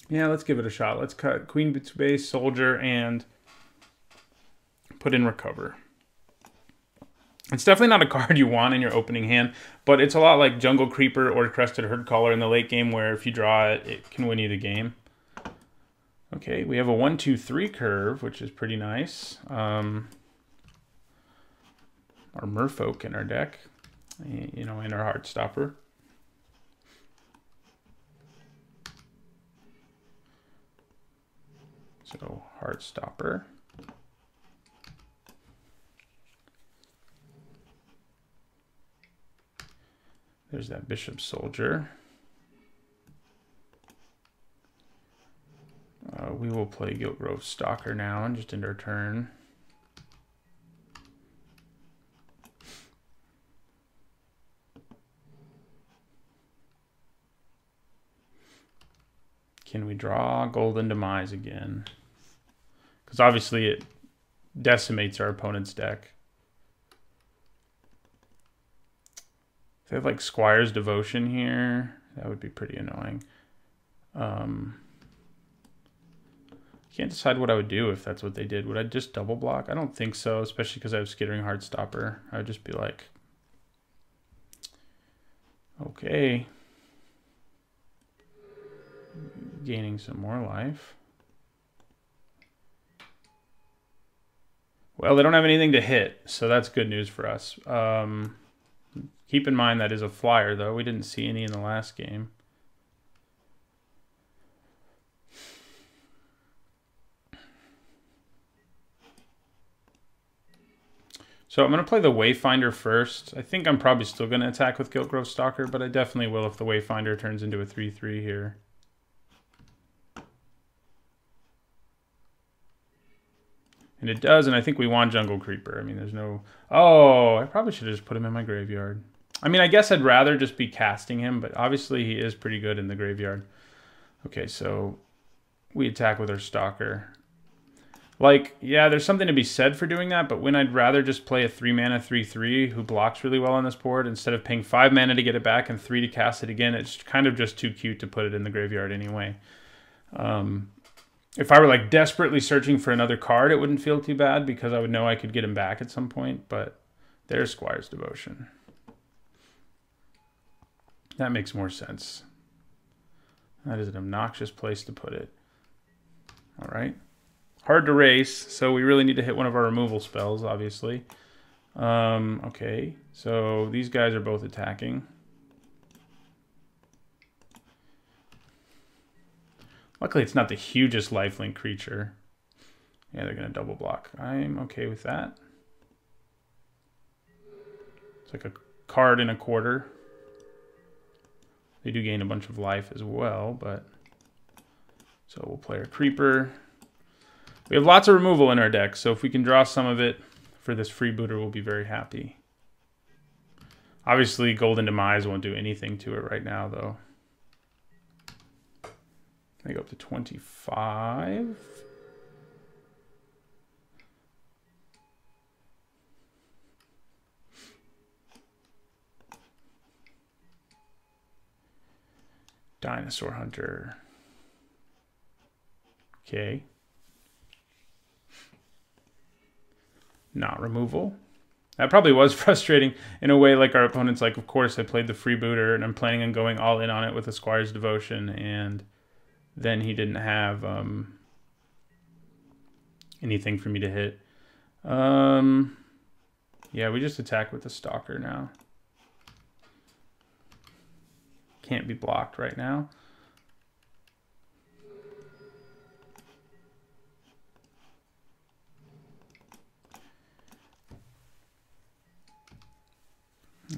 yeah, let's give it a shot. Let's cut Queen Base, Soldier, and put in Recover. It's definitely not a card you want in your opening hand, but it's a lot like Jungle Creeper or Crested Herd Caller in the late game where if you draw it, it can win you the game. Okay, we have a 1-2-3 curve, which is pretty nice. Our Merfolk in our deck, you know, in our Heartstopper. So Heartstopper. There's that Bishop Soldier. We will play Giltgrove Stalker now and just end our turn. Can we draw Golden Demise again? Because obviously it decimates our opponent's deck. If they have like Squire's Devotion here, that would be pretty annoying. Can't decide what I would do if that's what they did. Would I just double block? I don't think so, especially because I have Skittering Heartstopper. I would just be like, okay. Gaining some more life. Well, they don't have anything to hit, so that's good news for us. Keep in mind that is a flyer, though. We didn't see any in the last game. So I'm going to play the Wayfinder first. I think I'm probably still going to attack with Giltgrove Stalker, but I definitely will if the Wayfinder turns into a 3/3 here. And it does, and I think we want Jungle Creeper. I mean, there's no... Oh, I probably should have just put him in my graveyard. I mean, I guess I'd rather just be casting him, but obviously he is pretty good in the graveyard. Okay, so we attack with our Stalker. Like, yeah, there's something to be said for doing that, but when I'd rather just play a 3-mana 3/3 who blocks really well on this board, instead of paying 5 mana to get it back and 3 to cast it again, it's kind of just too cute to put it in the graveyard anyway. If I were like desperately searching for another card, it wouldn't feel too bad because I would know I could get him back at some point, but there's Squire's Devotion. That makes more sense. That is an obnoxious place to put it. All right. Hard to race, so we really need to hit one of our removal spells, obviously. Okay, so these guys are both attacking. Luckily, it's not the hugest lifelink creature. Yeah, they're going to double block. I'm okay with that. It's like a card and a quarter. They do gain a bunch of life as well, but... So we'll play our Creeper. We have lots of removal in our deck, so if we can draw some of it for this freebooter, we'll be very happy. Obviously, Golden Demise won't do anything to it right now, though. They go up to 25. Dinosaur Hunter. Okay. Not removal. That probably was frustrating in a way, like our opponent's like, of course I played the freebooter and I'm planning on going all in on it with a Squire's Devotion, and then he didn't have anything for me to hit. Yeah, we just attack with the Stalker now. Can't be blocked right now.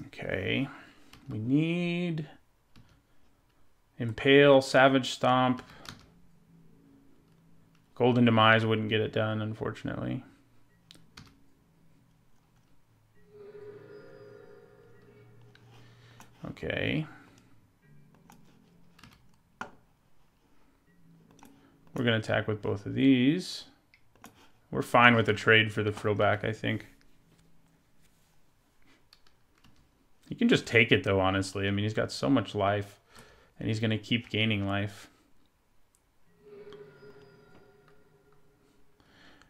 Okay, we need Impale, Savage Stomp. Golden Demise wouldn't get it done, unfortunately. Okay. We're going to attack with both of these. We're fine with a trade for the Frillback, I think. You can just take it, though, honestly. I mean, he's got so much life, and he's going to keep gaining life.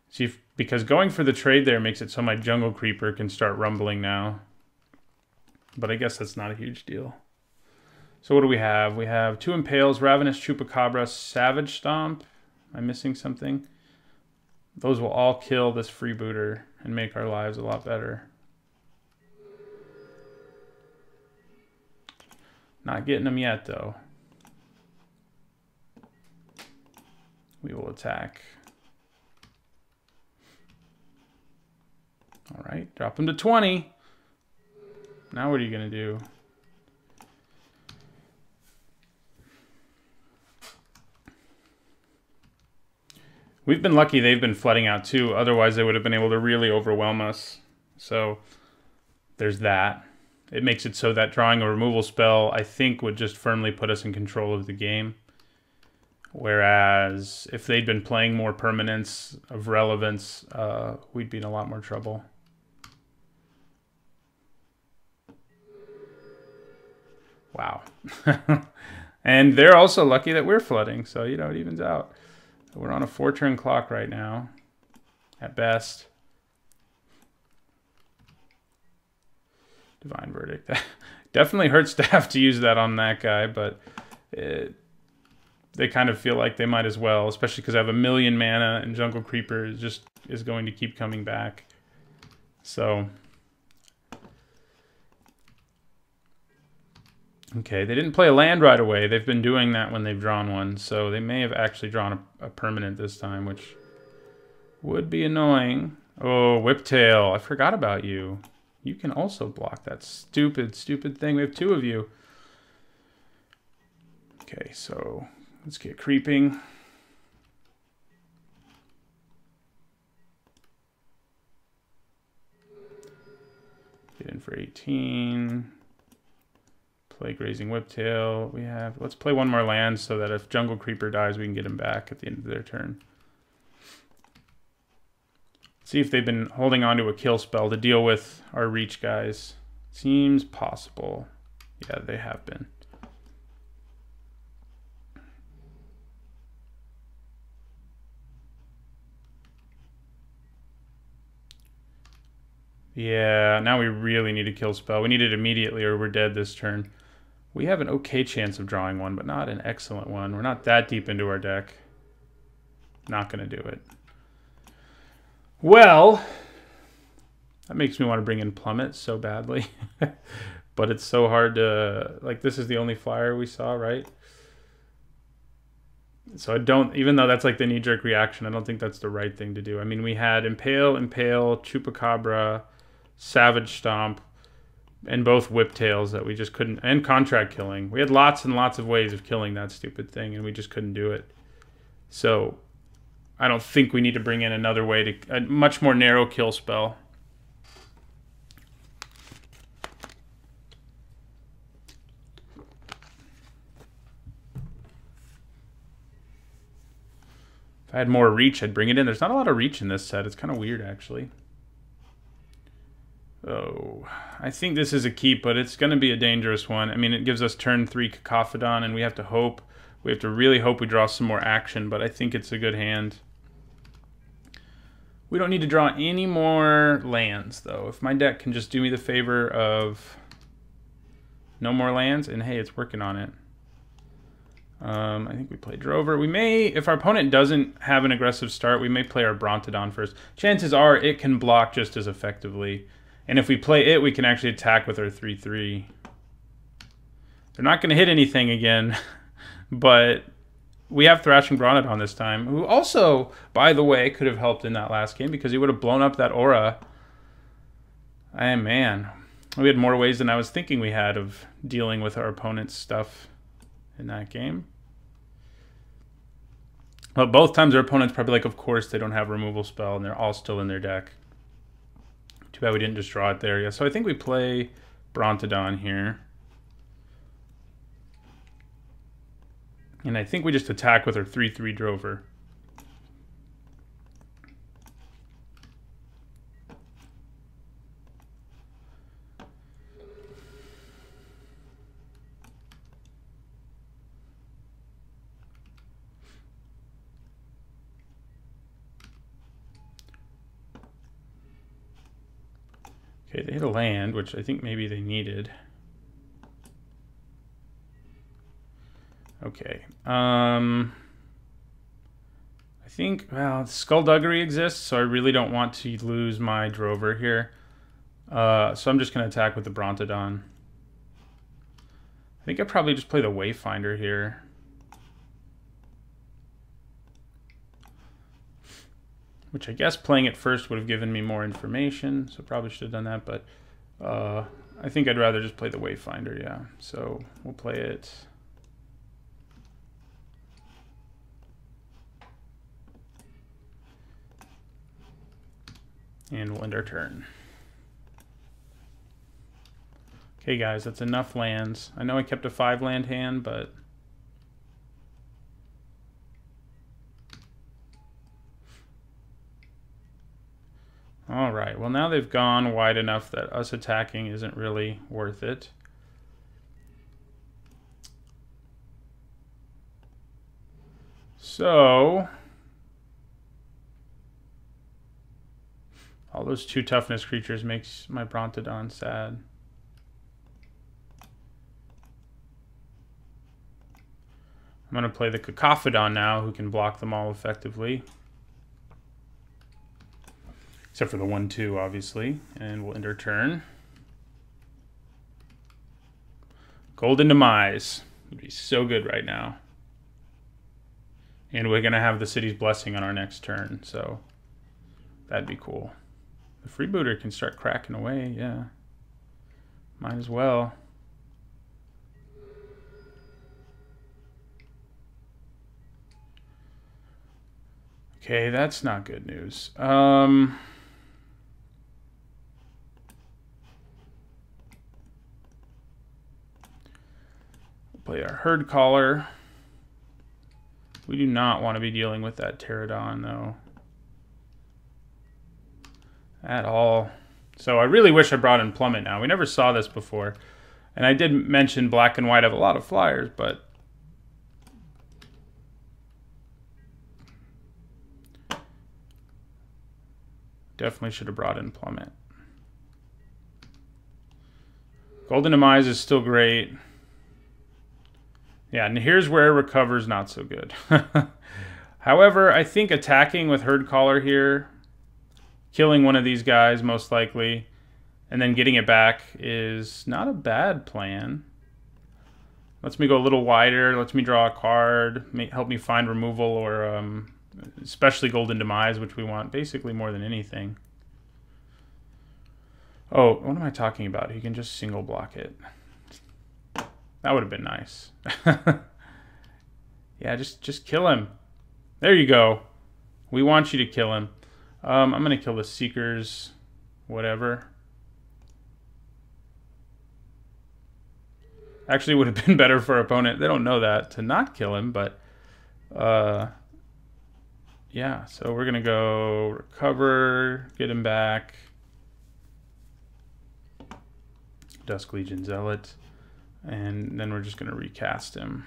See, because going for the trade there makes it so my Jungle Creeper can start rumbling now. But I guess that's not a huge deal. So what do we have? We have 2 Impales, Ravenous Chupacabra, Savage Stomp. Am I missing something? Those will all kill this freebooter and make our lives a lot better. Not getting them yet, though. We will attack. All right, drop them to 20. Now what are you going to do? We've been lucky they've been flooding out too. Otherwise, they would have been able to really overwhelm us. So there's that. It makes it so that drawing a removal spell, I think, would just firmly put us in control of the game. Whereas if they'd been playing more permanents of relevance, we'd be in a lot more trouble. Wow. And they're also lucky that we're flooding, so, you know, it evens out. We're on a 4-turn clock right now, at best. Divine Verdict. Definitely hurts to have to use that on that guy, but they kind of feel like they might as well, especially because I have 1,000,000 mana and Jungle Creeper is going to keep coming back. So, okay, they didn't play a land right away. They've been doing that when they've drawn one, so they may have actually drawn a permanent this time, which would be annoying. Oh, Whiptail, I forgot about you. You can also block that stupid, stupid thing. We have 2 of you. Okay, so let's get creeping. Get in for 18. Play Grazing Whiptail. Let's play one more land so that if Jungle Creeper dies, we can get him back at the end of their turn. See if they've been holding on to a kill spell to deal with our reach guys. Seems possible. Yeah, they have been. Yeah, now we really need a kill spell. We need it immediately or we're dead this turn. We have an okay chance of drawing one, but not an excellent one. We're not that deep into our deck. Not going to do it. Well, that makes me want to bring in Plummet so badly. But it's so hard to... Like, this is the only flyer we saw, right? So I don't... Even though that's like the knee-jerk reaction, I don't think that's the right thing to do. I mean, we had Impale, Chupacabra, Savage Stomp, and both Whiptails that we just couldn't... And Contract Killing. We had lots and lots of ways of killing that stupid thing, and we just couldn't do it. So I don't think we need to bring in another way to... A much more narrow kill spell. If I had more reach, I'd bring it in. There's not a lot of reach in this set. It's kind of weird, actually. Oh, I think this is a keep, but it's going to be a dangerous one. I mean, it gives us turn 3 Cacophodon, and we have to hope. We have to really hope we draw some more action, but I think it's a good hand. We don't need to draw any more lands, though. If my deck can just do me the favor of no more lands, and hey, it's working on it. I think we play Drover. We may, if our opponent doesn't have an aggressive start, we may play our Brontodon first. Chances are it can block just as effectively. And if we play it, we can actually attack with our 3/3. They're not going to hit anything again, but we have Thrashing Brontodon this time, who also, by the way, could have helped in that last game because he would have blown up that aura. Man, we had more ways than I was thinking we had of dealing with our opponent's stuff in that game. But both times our opponent's probably like, of course they don't have a removal spell, and they're all still in their deck. Too bad we didn't just draw it there. Yeah, so I think we play Brontodon here. And I think we just attack with our 3/3 Drover. Okay, they hit a land, which I think maybe they needed. Okay. I think, well, Skullduggery exists, so I really don't want to lose my Drover here. So I'm just going to attack with the Brontodon. I think I probably just play the Wayfinder here. Which I guess playing it first would have given me more information, so probably should have done that, but I think I'd rather just play the Wayfinder, yeah. So we'll play it. And we'll end our turn. Okay, guys, that's enough lands. I know I kept a 5-land hand, but... All right, well, now they've gone wide enough that us attacking isn't really worth it. So all those 2 toughness creatures makes my Brontodon sad. I'm going to play the Cacophodon now, who can block them all effectively. Except for the 1/2, obviously. And we'll end our turn. Golden Demise would be so good right now. And we're going to have the City's Blessing on our next turn, so that'd be cool. The Freebooter can start cracking away, yeah. Might as well. Okay, that's not good news. Play our Herd Caller. We do not want to be dealing with that Pterodon, though. At all. So I really wish I brought in Plummet now. We never saw this before. And I did mention black and white have a lot of flyers, but definitely should have brought in Plummet. Golden Demise is still great. Yeah, and here's where Recover's not so good. However, I think attacking with Herd Caller here, killing one of these guys most likely, and then getting it back is not a bad plan. Lets me go a little wider, lets me draw a card, help me find removal or especially Golden Demise, which we want basically more than anything. Oh, what am I talking about? He can just single block it. That would have been nice. Yeah, just kill him. There you go. We want you to kill him. I'm going to kill the Seekers, whatever. Actually, it would have been better for our opponent. They don't know that, to not kill him, but yeah, so we're going to go Recover, get him back. Dusk Legion Zealot. And then we're just going to recast him.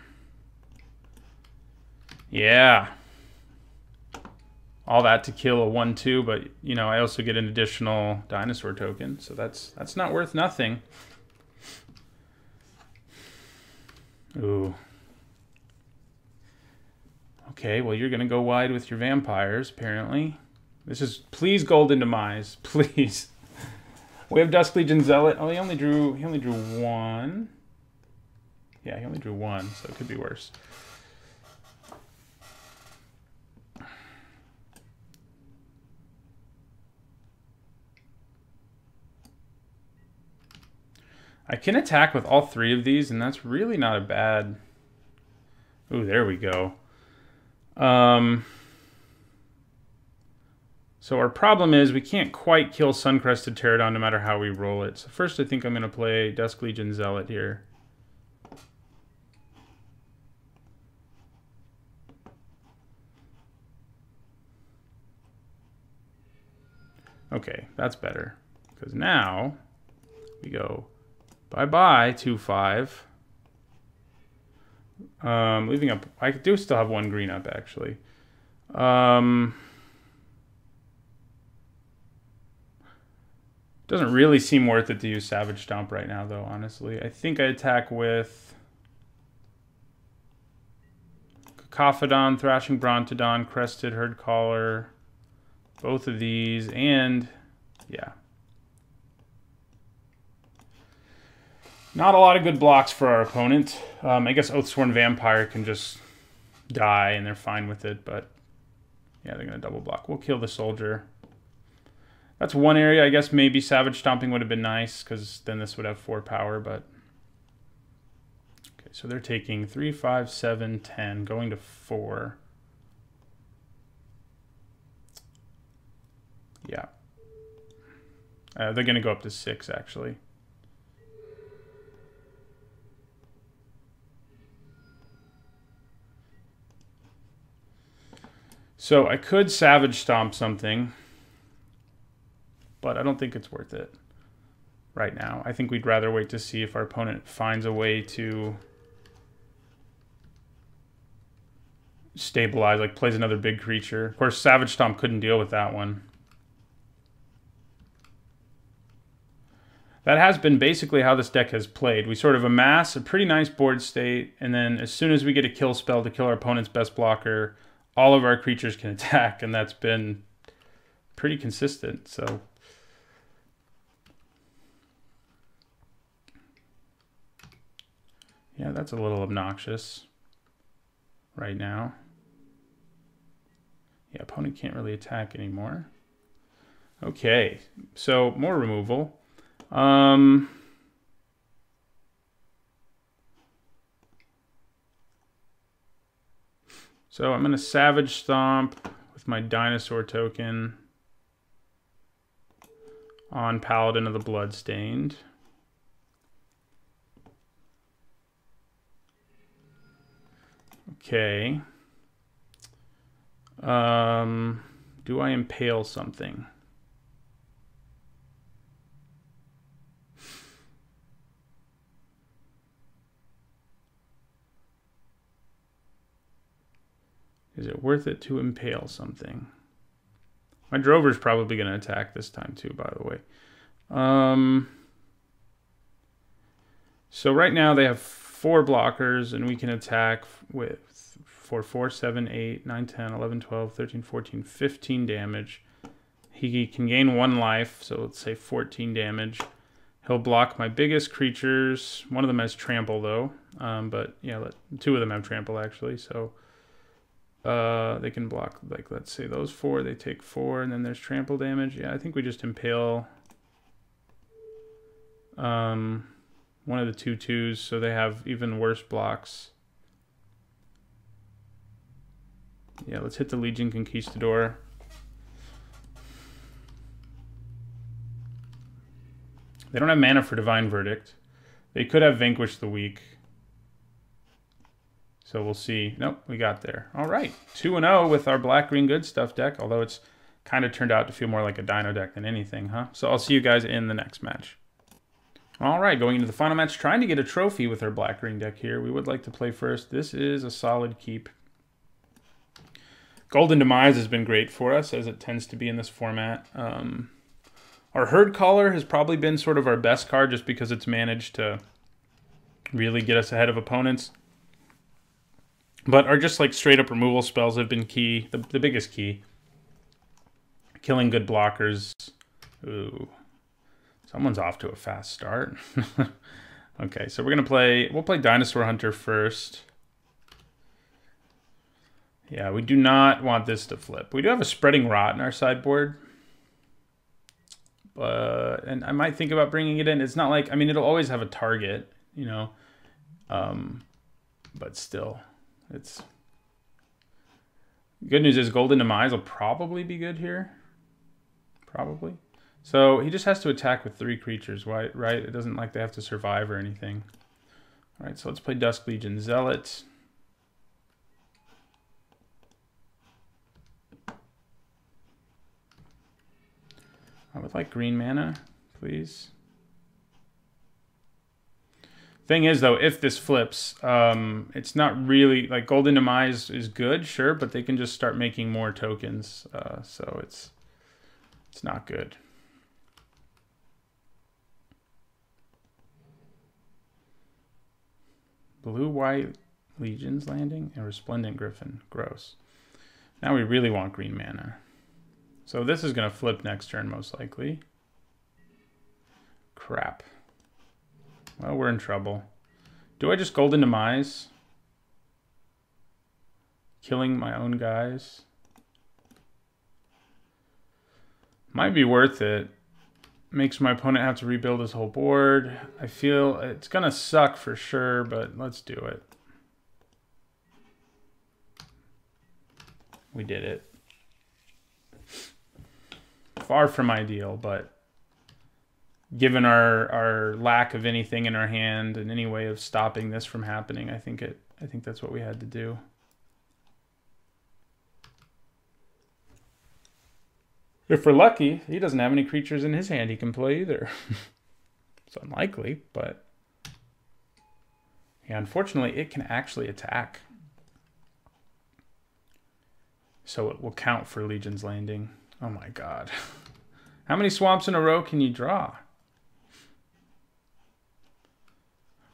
Yeah. All that to kill a 1/2, but, you know, I also get an additional dinosaur token, so that's not worth nothing. Ooh. Okay, well, you're going to go wide with your vampires, apparently. This is, please, Golden Demise, please. We have Dusk Legion Zealot. Oh, he only drew 1. Yeah, he only drew 1, so it could be worse. I can attack with all 3 of these, and that's really not a bad... Ooh, there we go. So our problem is we can't quite kill Suncrested Pterodon no matter how we roll it. So first I think I'm going to play Dusk Legion Zealot here. Okay, that's better. Because now we go bye-bye 2/5. Leaving up... I do still have 1 green up, actually. Doesn't really seem worth it to use Savage Stomp right now, though, honestly. I think I attack with Cacophodon, Thrashing Brontodon, Crested Herd Caller, both of these, and yeah. Not a lot of good blocks for our opponent. I guess Oathsworn Vampire can just die, and they're fine with it, but yeah, they're going to double block. We'll kill the Soldier. That's one area. I guess maybe Savage Stomping would have been nice, because then this would have 4 power, but... Okay, so they're taking 3, 5, 7, 10, going to 4. Yeah. They're going to go up to 6, actually. So I could Savage Stomp something, but I don't think it's worth it right now. I think we'd rather wait to see if our opponent finds a way to stabilize, like plays another big creature. Of course, Savage Stomp couldn't deal with that one. That has been basically how this deck has played. We sort of amass a pretty nice board state, and then as soon as we get a kill spell to kill our opponent's best blocker, all of our creatures can attack, and that's been pretty consistent. So yeah, that's a little obnoxious right now. Yeah, opponent can't really attack anymore. Okay, so more removal. So I'm going to Savage Stomp with my Dinosaur token on Paladin of the Bloodstained. Okay. Do I impale something? Is it worth it to impale something? My Drover's probably going to attack this time too, by the way. So right now they have 4 blockers, and we can attack with for 4, 7, 8, 9, 10, 11, 12, 13, 14, 15 damage. He can gain 1 life, so let's say 14 damage. He'll block my biggest creatures. One of them has trample though, but yeah, 2 of them have trample actually, so they can block, like, let's say those 4, they take 4, and then there's trample damage. Yeah, I think we just impale one of the 2/2s, so they have even worse blocks. Yeah, let's hit the Legion Conquistador. They don't have mana for Divine Verdict. They could have Vanquish the Weak. So we'll see. Nope, we got there. All right, 2-0 with our Black-Green Good Stuff deck, although it's kind of turned out to feel more like a Dino deck than anything, huh? So I'll see you guys in the next match. All right, going into the final match, trying to get a trophy with our Black-Green deck here. We would like to play first. This is a solid keep. Golden Demise has been great for us, as it tends to be in this format. Our Herd Caller has probably been sort of our best card, just because it's managed to really get us ahead of opponents. But our just like straight up removal spells have been key, the biggest key. Killing good blockers. Ooh, someone's off to a fast start. Okay, so we'll play Dinosaur Hunter first. Yeah, we do not want this to flip. We do have a Spreading Rot in our sideboard. And I might think about bringing it in. It's not like, I mean, it'll always have a target, you know. But still, it's... Good news is Golden Demise will probably be good here. Probably. So he just has to attack with 3 creatures, right? It doesn't like they have to survive or anything. All right, so let's play Dusk Legion Zealot. I would like green mana, please. Thing is, though, if this flips, it's not really... Like, Golden Demise is good, sure, but they can just start making more tokens. So it's not good. Blue-white Legions Landing and Resplendent Griffin. Gross. Now we really want green mana. So this is going to flip next turn, most likely. Crap. Well, we're in trouble. Do I just Golden Demise? Killing my own guys? Might be worth it. Makes my opponent have to rebuild his whole board. I feel it's going to suck for sure, but let's do it. We did it. Far from ideal, but given our lack of anything in our hand and any way of stopping this from happening, I think that's what we had to do. If we're lucky, he doesn't have any creatures in his hand he can play either. It's unlikely, but yeah, unfortunately, it can actually attack. so it will count for Legion's Landing. Oh my god. How many swamps in a row can you draw?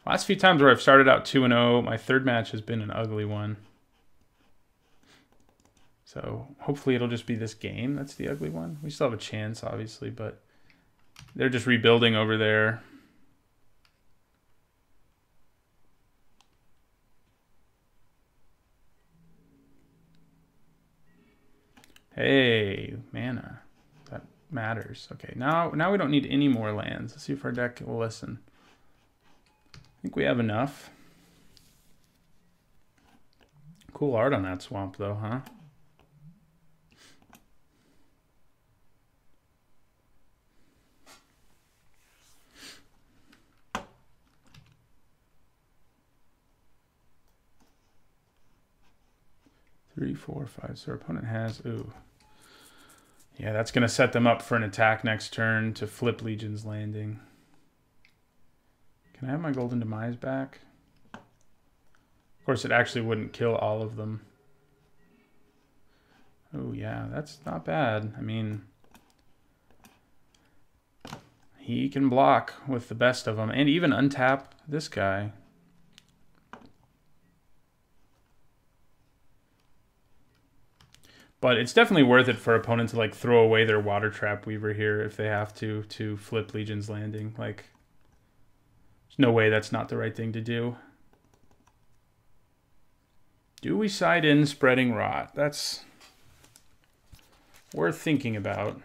Last few times where I've started out 2-0, my third match has been an ugly one. So hopefully it'll just be this game that's the ugly one. We still have a chance, obviously, but they're just rebuilding over there. Hey, mana. That matters. Okay, now we don't need any more lands. Let's see if our deck will listen. I think we have enough. Cool art on that swamp, though, huh? Three, 4, 5. So our opponent has... Ooh. Yeah, that's going to set them up for an attack next turn to flip Legion's Landing. Can I have my Golden Demise back? Of course, it actually wouldn't kill all of them. Oh, yeah, that's not bad. I mean, he can block with the best of them and even untap this guy. But it's definitely worth it for opponents to like throw away their Water Trap Weaver here if they have to flip Legion's Landing. Like, there's no way that's not the right thing to do. Do we side in Spreading Rot? That's worth thinking about.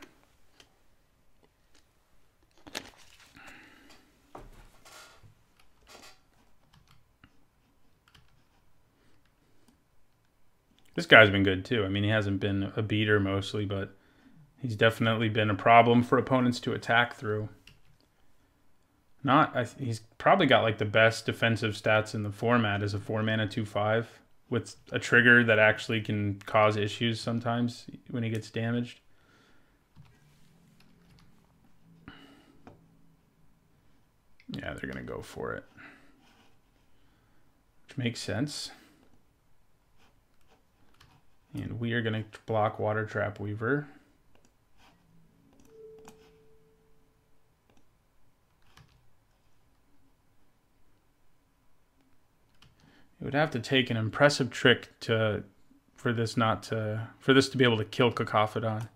This guy's been good too. I mean, he hasn't been a beater mostly, but he's definitely been a problem for opponents to attack through. He's probably got like the best defensive stats in the format as a 4-mana 2/5 with a trigger that actually can cause issues sometimes when he gets damaged. Yeah, they're gonna go for it, which makes sense. And we are going to block Water Trap Weaver. It would have to take an impressive trick for this to be able to kill Cacophodon.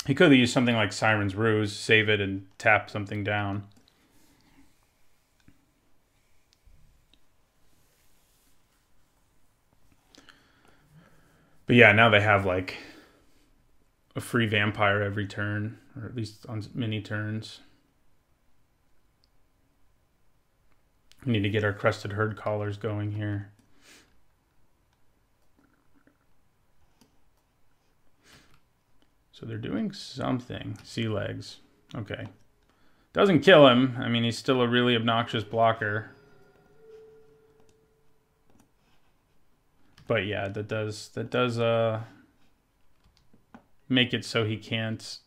He could have used something like Siren's Ruse, save it, and tap something down. But yeah, now they have like a free vampire every turn, or at least on many turns. We need to get our Crested Herd Callers going here. So they're doing something. Sea Legs. Okay. Doesn't kill him. I mean, he's still a really obnoxious blocker. But yeah, that does make it so he can't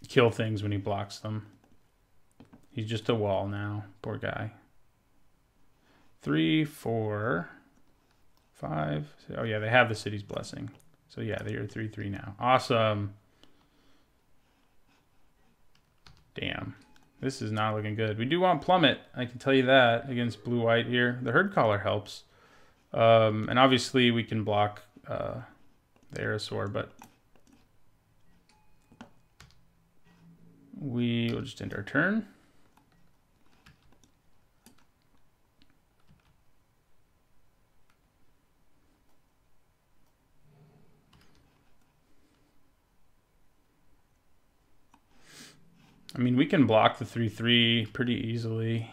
kill things when he blocks them. He's just a wall now. Poor guy. 3, 4, 5. Oh yeah, they have the City's Blessing. So yeah, they are 3/3 now. Awesome. Damn. This is not looking good. We do want Plummet, I can tell you that, against blue-white here. The Herd Caller helps. And obviously we can block the Aerosaur, but we will just end our turn. I mean, we can block the 3/3 pretty easily.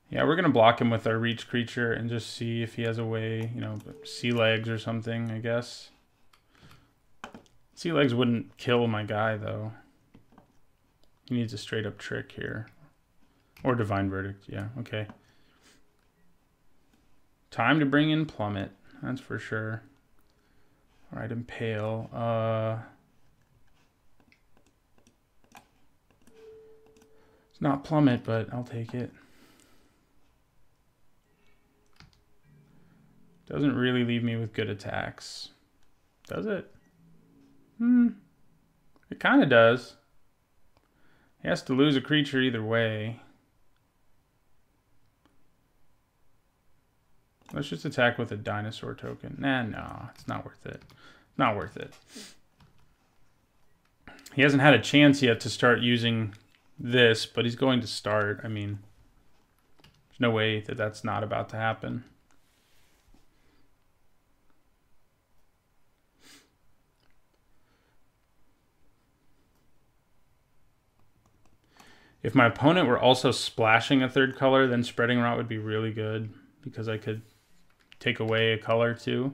Yeah, we're going to block him with our reach creature and just see if he has a way, you know, Sea Legs or something, I guess. Sea Legs wouldn't kill my guy, though. He needs a straight up trick here. Or Divine Verdict, yeah, okay. Time to bring in Plummet, that's for sure. All right, Impale. It's not Plummet, but I'll take it. Doesn't really leave me with good attacks. Does it? It kind of does. He has to lose a creature either way. Let's just attack with a dinosaur token. Nah, no, it's not worth it. Not worth it. He hasn't had a chance yet to start using this, but he's going to start. I mean, there's no way that that's not about to happen. If my opponent were also splashing a third color, then Spreading Rot would be really good because I could take away a color too.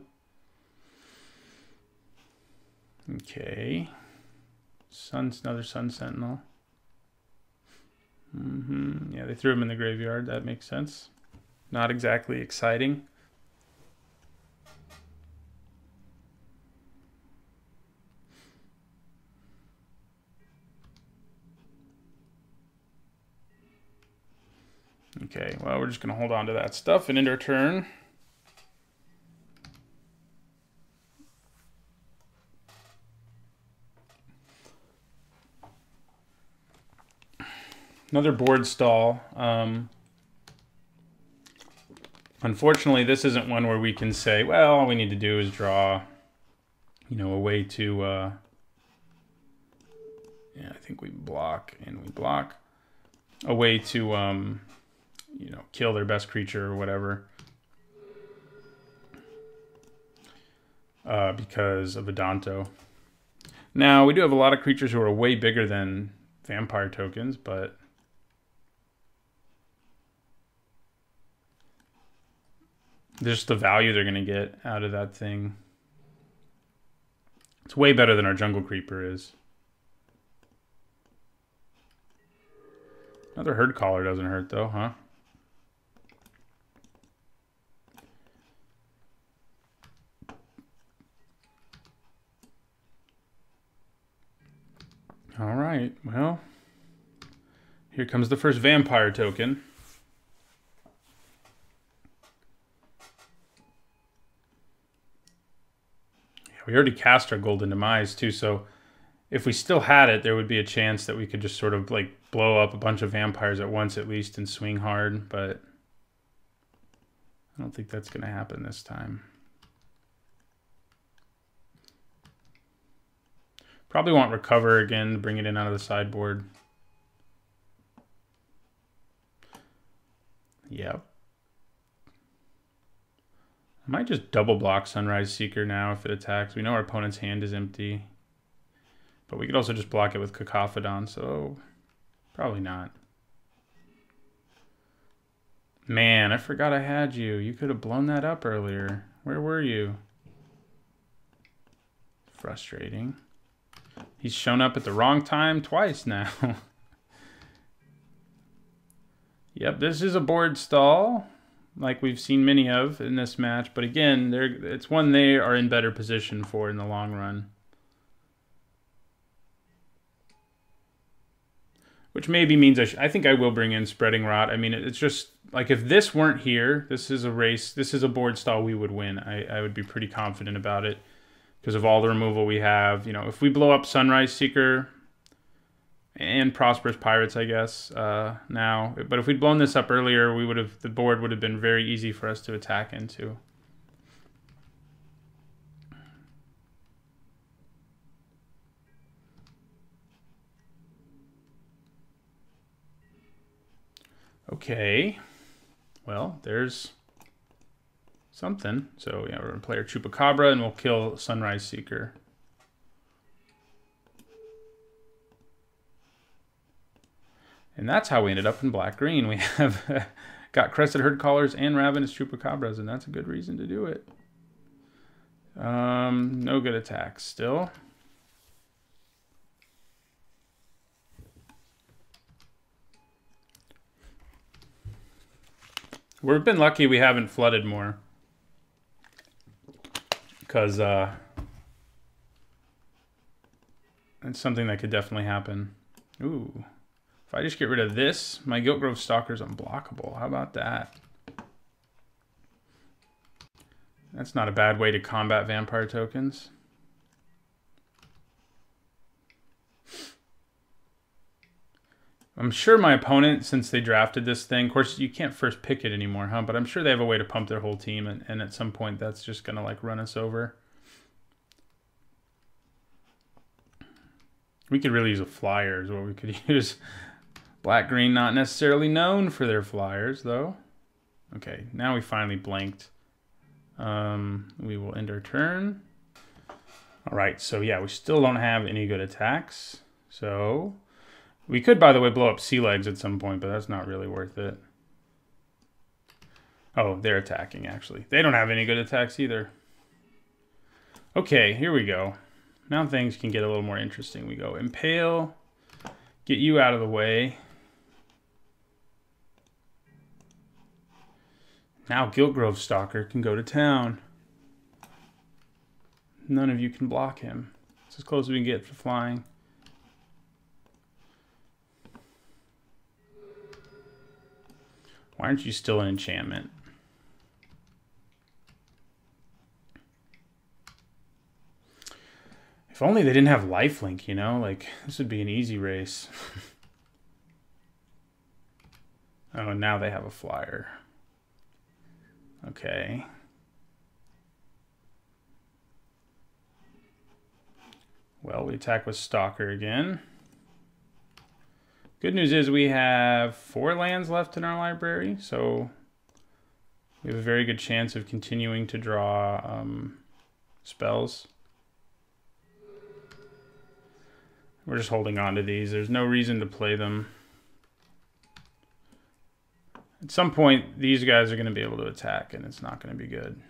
Okay. Another Sun Sentinel. Yeah, they threw him in the graveyard. That makes sense. Not exactly exciting. Okay, well, we're just going to hold on to that stuff and end our turn. Another board stall. Unfortunately, this isn't one where we can say, well, all we need to do is draw, you know, a way to, yeah, I think we block and we block. A way to, you know, kill their best creature or whatever. Because of Adanto. Now, we do have a lot of creatures who are way bigger than vampire tokens, but just the value they're going to get out of that thing. It's way better than our jungle creeper is. Another herd collar doesn't hurt though, huh? All right, well, here comes the first vampire token. We already cast our Golden Demise too, so if we still had it, there would be a chance that we could just sort of like blow up a bunch of vampires at once at least and swing hard, but I don't think that's going to happen this time. Probably want Recover again to bring it in out of the sideboard. Yep. I might just double block Sunrise Seeker now if it attacks. We know our opponent's hand is empty. But we could also just block it with Cacophodon, so probably not. Man, I forgot I had you. You could have blown that up earlier. Where were you? Frustrating. He's shown up at the wrong time twice now. Yep, this is a board stall, like we've seen many of in this match. But again, it's one they are in better position for in the long run. Which maybe means I think I will bring in Spreading Rot. I mean, it's just, like, if this weren't here, this is a race, this is a board stall we would win. I would be pretty confident about it because of all the removal we have. You know, if we blow up Sunrise Seeker and Prosperous Pirates, I guess, now. But if we'd blown this up earlier, the board would have been very easy for us to attack into. Okay, well, there's something. So yeah, we're gonna play our Chupacabra and we'll kill Sunrise Seeker. And that's how we ended up in black-green. We have got Crested Herd Collars and Ravenous Chupacabras, and that's a good reason to do it. No good attacks still. We've been lucky we haven't flooded more. Because it's something that could definitely happen. Ooh. If I just get rid of this, my Giltgrove Stalker's unblockable. How about that? That's not a bad way to combat vampire tokens. I'm sure my opponent, since they drafted this thing, of course you can't first pick it anymore, huh? But I'm sure they have a way to pump their whole team, and at some point that's just gonna like run us over. We could really use a flyer is what we could use. Black green not necessarily known for their flyers though. Okay, now we finally blanked. We will end our turn. All right, so yeah, we still don't have any good attacks. So we could, by the way, blow up sea legs at some point, but that's not really worth it. Oh, they're attacking, actually. They don't have any good attacks either. Okay, here we go. Now things can get a little more interesting. We go Impale, get you out of the way. Now Giltgrove Stalker can go to town. None of you can block him. It's as close as we can get for flying. Why aren't you still an enchantment? If only they didn't have lifelink, you know? Like, this would be an easy race. Oh, now they have a flyer. Okay. Well, we attack with Stalker again. Good news is we have 4 lands left in our library, so we have a very good chance of continuing to draw spells. We're just holding on to these. There's no reason to play them. At some point, these guys are going to be able to attack, and it's not going to be good.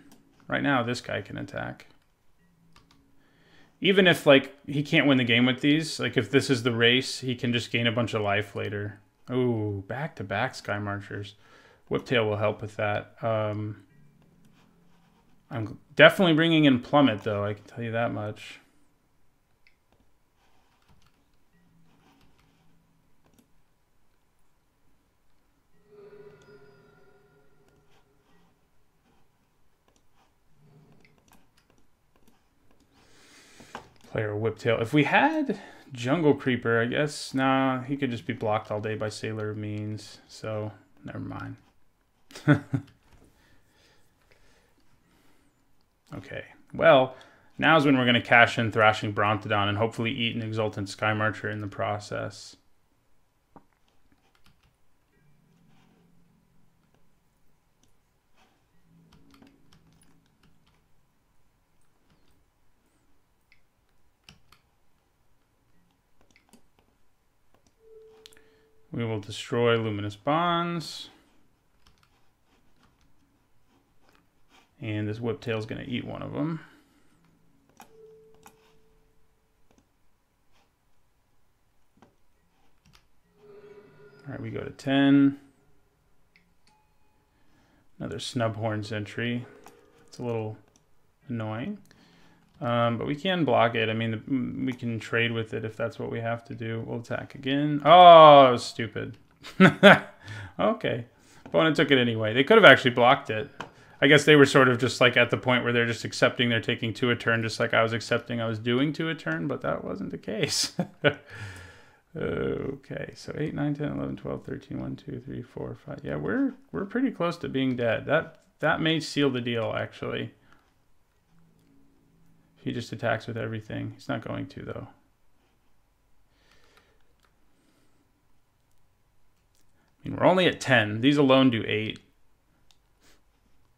Right now, this guy can attack. Even if, like, he can't win the game with these, like, if this is the race, he can just gain a bunch of life later. Ooh, back-to-back Sky Marchers. Whiptail will help with that. I'm definitely bringing in Plummet, though, I can tell you that much. Player Whiptail. If we had Jungle Creeper, I guess, nah, he could just be blocked all day by Sailor of Means, so never mind. Okay, well, now's when we're going to cash in Thrashing Brontodon and hopefully eat an Exultant Sky Marcher in the process. We will destroy Luminous Bonds. And this Whiptail is going to eat one of them. All right, we go to 10. Another Snubhorn Sentry. It's a little annoying. But we can block it. I mean, we can trade with it if that's what we have to do. We'll attack again. Oh, that was stupid. Okay. Opponent took it anyway. They could have actually blocked it. I guess they were sort of just like at the point where they're just accepting they're taking 2 a turn, just like I was accepting I was doing 2 a turn, but that wasn't the case. Okay, so 8, 9, 10, 11, 12, 13, 1, 2, 3, 4, 5. Yeah, we're pretty close to being dead. That may seal the deal, actually. He just attacks with everything. He's not going to, though. I mean, we're only at 10. These alone do 8.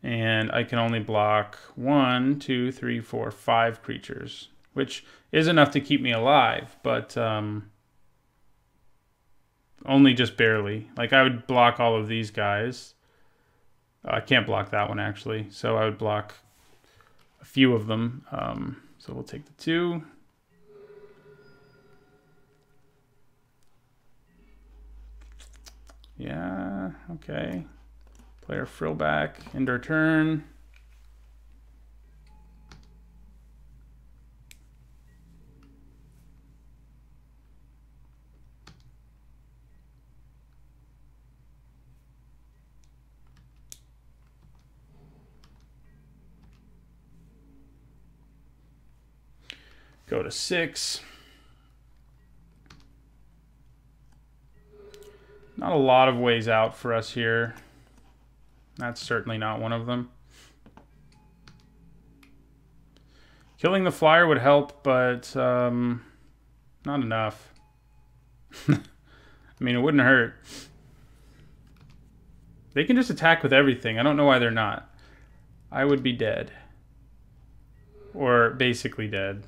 And I can only block 1, 2, 3, 4, 5 creatures, which is enough to keep me alive, but only just barely. Like, I would block all of these guys. I can't block that one, actually. So I would block a few of them. So we'll take the 2. Yeah, okay. Player Frillback, end our turn. Go to 6. Not a lot of ways out for us here. That's certainly not one of them. Killing the flyer would help, but not enough. I mean, it wouldn't hurt. They can just attack with everything. I don't know why they're not. I would be dead. Or basically dead.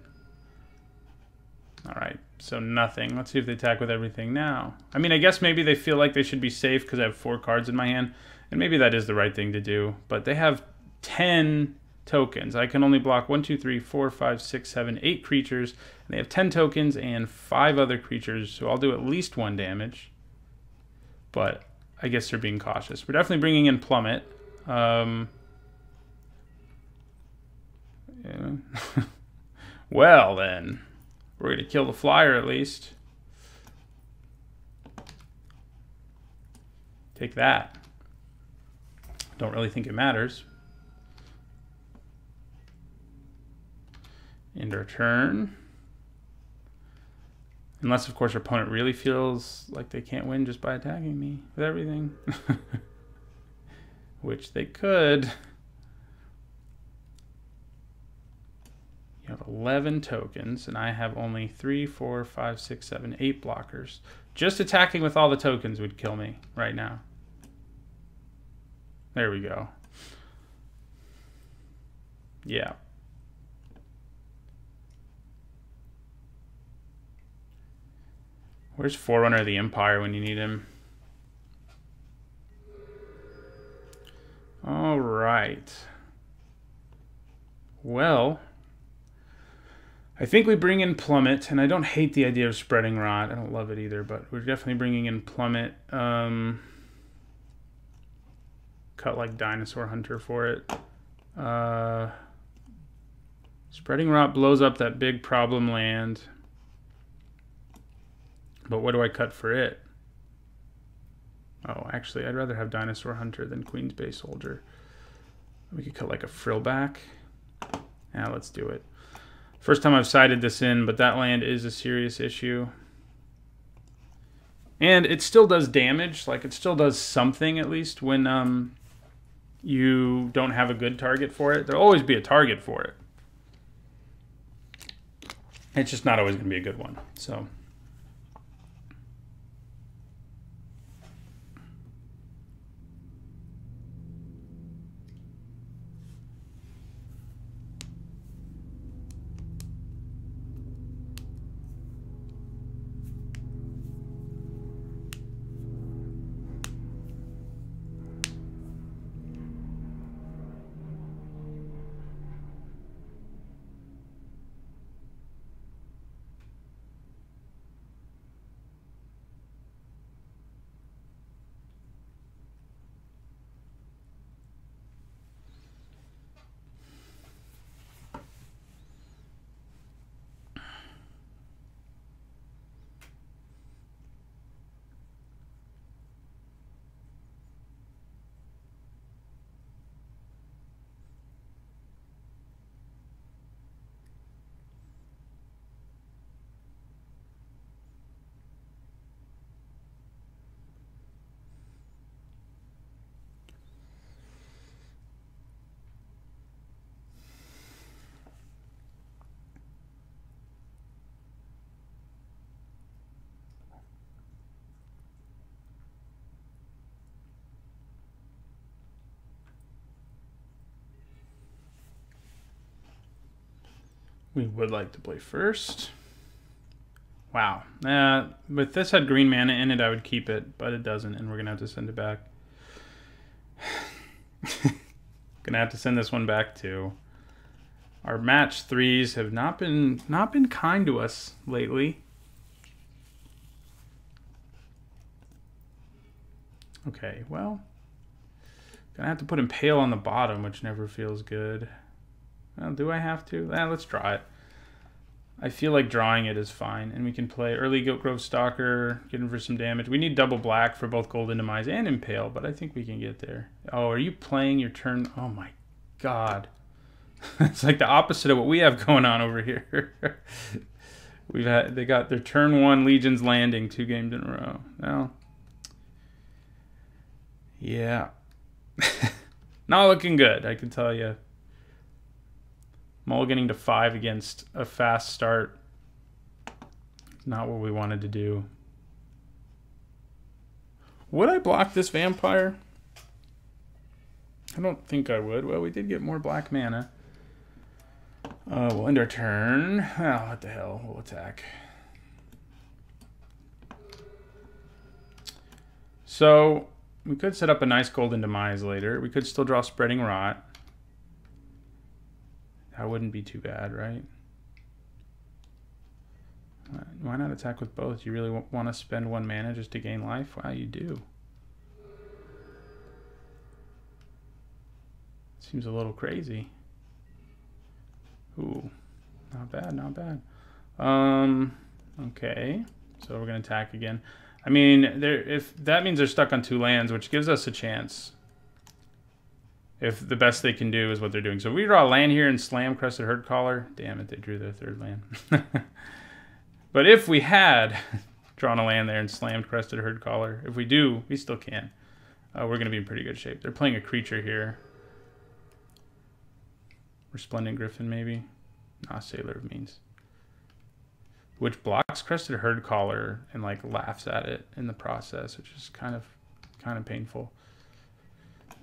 Alright, so nothing. Let's see if they attack with everything now. I mean, I guess maybe they feel like they should be safe because I have 4 cards in my hand. And maybe that is the right thing to do. But they have 10 tokens. I can only block 1, 2, 3, 4, 5, 6, 7, 8 creatures. And they have 10 tokens and 5 other creatures. So I'll do at least 1 damage. But I guess they're being cautious. We're definitely bringing in Plummet. Yeah. Well, then. We're going to kill the flyer at least. Take that. Don't really think it matters. End our turn. Unless, of course, our opponent really feels like they can't win just by attacking me with everything. Which they could. You have 11 tokens, and I have only 3, 4, 5, 6, 7, 8 blockers. Just attacking with all the tokens would kill me right now. There we go. Yeah. Where's Forerunner of the Empire when you need him? All right. Well, I think we bring in Plummet, and I don't hate the idea of Spreading Rot. I don't love it either, but we're definitely bringing in Plummet. Cut like Dinosaur Hunter for it. Spreading Rot blows up that big problem land. But what do I cut for it? Oh, actually, I'd rather have Dinosaur Hunter than Queen's Bay Soldier. We could cut like a Frillback. Yeah, let's do it. First time I've sided this in, but that land is a serious issue. And it still does damage. Like, it still does something, at least, when you don't have a good target for it. There'll always be a target for it. It's just not always going to be a good one. So... we would like to play first. Wow. If this had green mana in it, I would keep it, but it doesn't, and we're going to have to send it back. Going to have to send this one back, too. Our match 3s have not been kind to us lately. Okay, well. Going to have to put Impale on the bottom, which never feels good. Well, do I have to? Let's draw it. I feel like drawing it is fine. And we can play early Gilt Grove Stalker, get him for some damage. We need double black for both Golden Demise and Impale, but I think we can get there. Oh, are you playing your turn? Oh my god. It's like the opposite of what we have going on over here. They got their turn 1 Legion's Landing 2 games in a row. Well, yeah. Not looking good, I can tell you. Mulliganing to 5 against a fast start. Not what we wanted to do. Would I block this vampire? I don't think I would. Well, we did get more black mana. We'll end our turn. Oh, what the hell? We'll attack. So, we could set up a nice Golden Demise later. We could still draw Spreading Rot. That wouldn't be too bad, right? Why not attack with both? You really want to spend 1 mana just to gain life? Wow, you do. Seems a little crazy. Ooh, not bad, not bad. Okay, so we're gonna attack again. I mean, if that means they're stuck on 2 lands, which gives us a chance. If the best they can do is what they're doing. So we draw a land here and slam Crested Herdcaller. Damn it, they drew their 3rd land. But if we had drawn a land there and slammed Crested Herdcaller, if we do, we still can. We're gonna be in pretty good shape. They're playing a creature here. Resplendent Griffin, maybe? Nah, Sailor of Means. Which blocks Crested Herdcaller and like laughs at it in the process, which is kind of painful.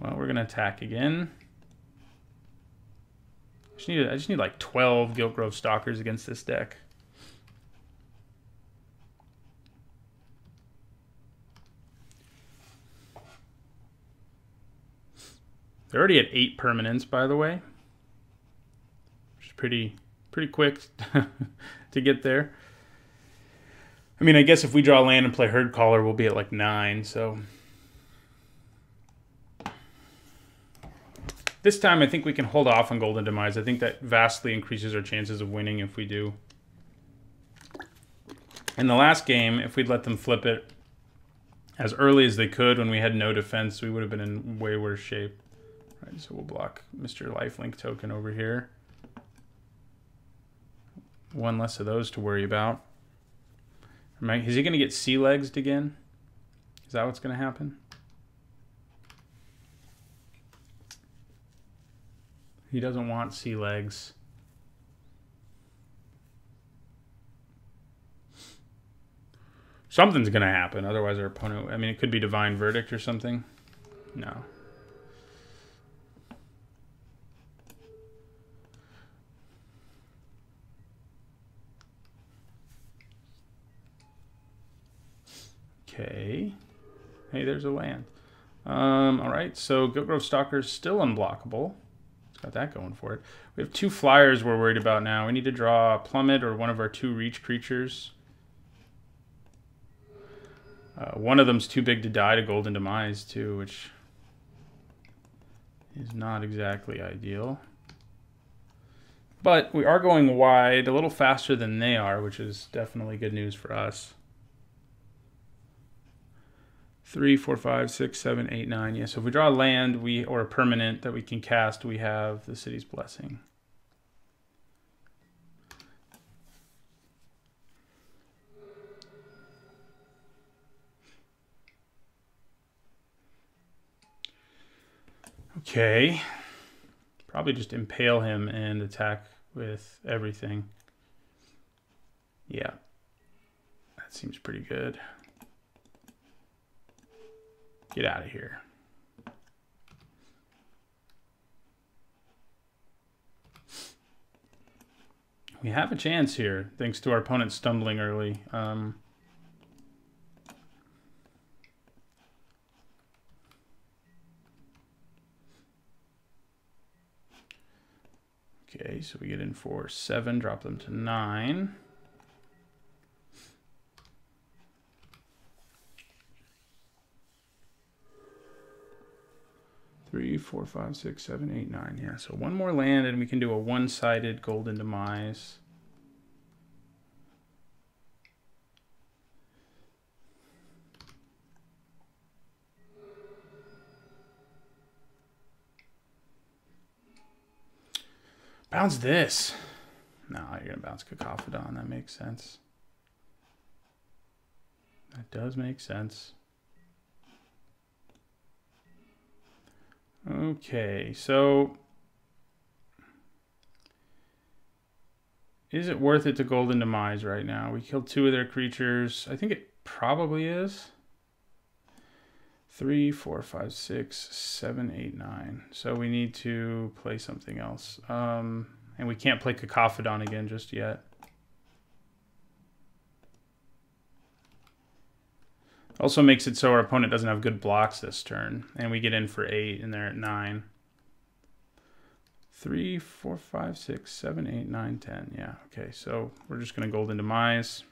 Well, we're gonna attack again. I just need like 12 Giltgrove Stalkers against this deck. They're already at 8 permanents, by the way. Pretty quick to get there. I mean, I guess if we draw land and play Herdcaller, we'll be at like 9, so. This time, I think we can hold off on Golden Demise. I think that vastly increases our chances of winning if we do. In the last game, if we'd let them flip it as early as they could when we had no defense, we would have been in way worse shape. All right, so we'll block Mr. Lifelink token over here. 1 less of those to worry about. Is he going to get sea legsed again? Is that what's going to happen? He doesn't want sea legs. Something's going to happen. Otherwise our opponent... I mean, it could be Divine Verdict or something. No. Okay. Hey, there's a land. All right, so Giltgrove Stalker's still unblockable. It's got that going for it. We have 2 flyers we're worried about now. We need to draw a Plummet or one of our 2 reach creatures. One of them's too big to die to Golden Demise, too, which is not exactly ideal. But we are going wide a little faster than they are, which is definitely good news for us. 3, 4, 5, 6, 7, 8, 9. Yeah, so if we draw a land or a permanent that we can cast, we have the City's Blessing. Okay. Probably just impale him and attack with everything. Yeah. That seems pretty good. Get out of here. We have a chance here, thanks to our opponent stumbling early. Okay, so we get in for 7, drop them to 9. Three, 4, 5, 6, 7, 8, 9. Yeah, so 1 more land and we can do a 1-sided Golden Demise. Bounce this. No, you're going to bounce Cacophodon. That makes sense. That does make sense. Okay, so is it worth it to Golden Demise right now? We killed 2 of their creatures. I think it probably is. 3, 4, 5, 6, 7, 8, 9. So we need to play something else. And we can't play Cacophodon again just yet. Also makes it so our opponent doesn't have good blocks this turn. And we get in for 8 and they're at 9. 3, 4, 5, 6, 7, 8, 9, 10. Yeah, okay. So we're just going to Golden Demise.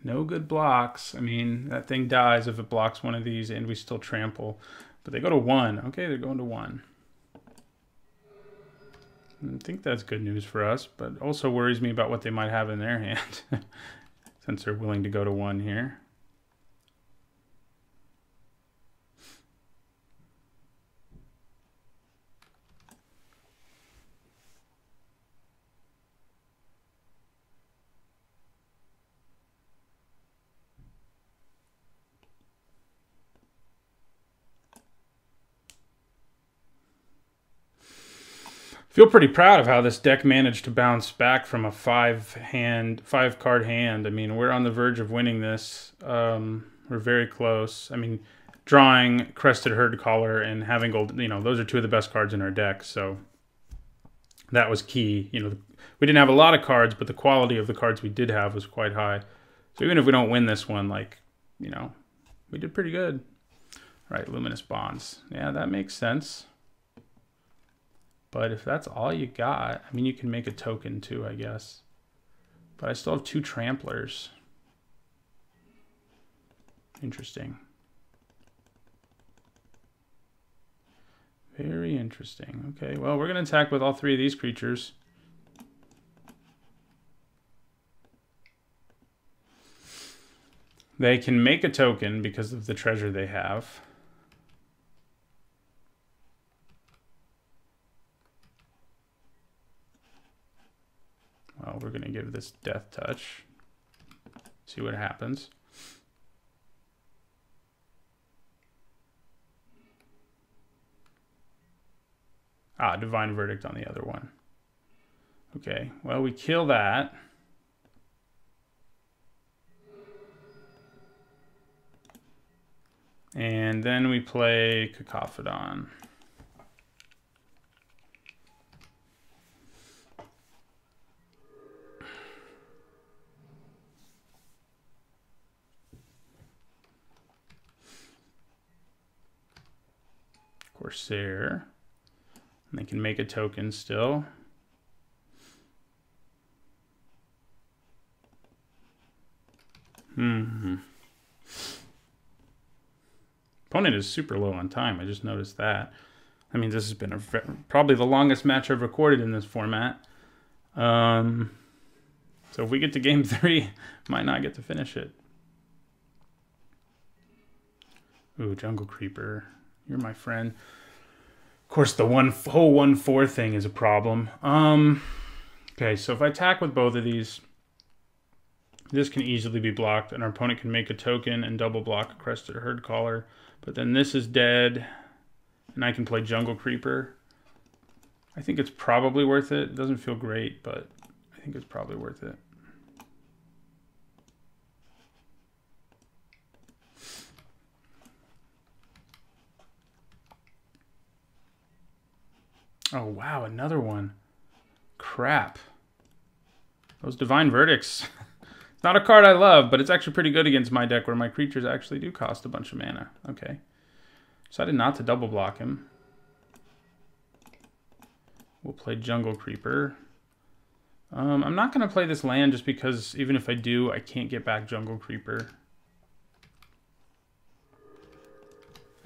No good blocks. I mean, that thing dies if it blocks one of these and we still trample. But they go to 1. Okay, they're going to 1. I think that's good news for us, but also worries me about what they might have in their hand. Since they're willing to go to 1 here. Feel pretty proud of how this deck managed to bounce back from a 5-card hand. I mean, we're on the verge of winning this. We're very close. I mean, drawing Crested Herd Collar and having gold, you know, those are 2 of the best cards in our deck. So that was key. You know, we didn't have a lot of cards, but the quality of the cards we did have was quite high. So even if we don't win this one, like, you know, we did pretty good. All right, Luminous Bonds. Yeah, that makes sense. But if that's all you got, I mean, you can make a token too, I guess. But I still have 2 Tramplers. Interesting. Very interesting. Okay, well, we're going to attack with all 3 of these creatures. They can make a token because of the treasure they have. Well, we're going to give this Death Touch. See what happens. Ah, Divine Verdict on the other one. Okay, well, we kill that. And then we play Cacophodon. Corsair. And they can make a token still. Opponent is super low on time. I just noticed that. I mean, this has been probably the longest match I've recorded in this format. So if we get to game 3, might not get to finish it. Ooh, Jungle Creeper. You're my friend. Of course, the whole 1/4 thing is a problem. Okay, so if I attack with both of these, this can easily be blocked, and our opponent can make a token and double block a Crested Herd Collar. But then this is dead, and I can play Jungle Creeper. I think it's probably worth it. It doesn't feel great, but I think it's probably worth it. Oh, wow, another one. Crap. Those Divine Verdicts. It's not a card I love, but it's actually pretty good against my deck where my creatures actually do cost a bunch of mana. Okay. Decided not to double block him. We'll play Jungle Creeper. I'm not going to play this land just because even if I do, I can't get back Jungle Creeper.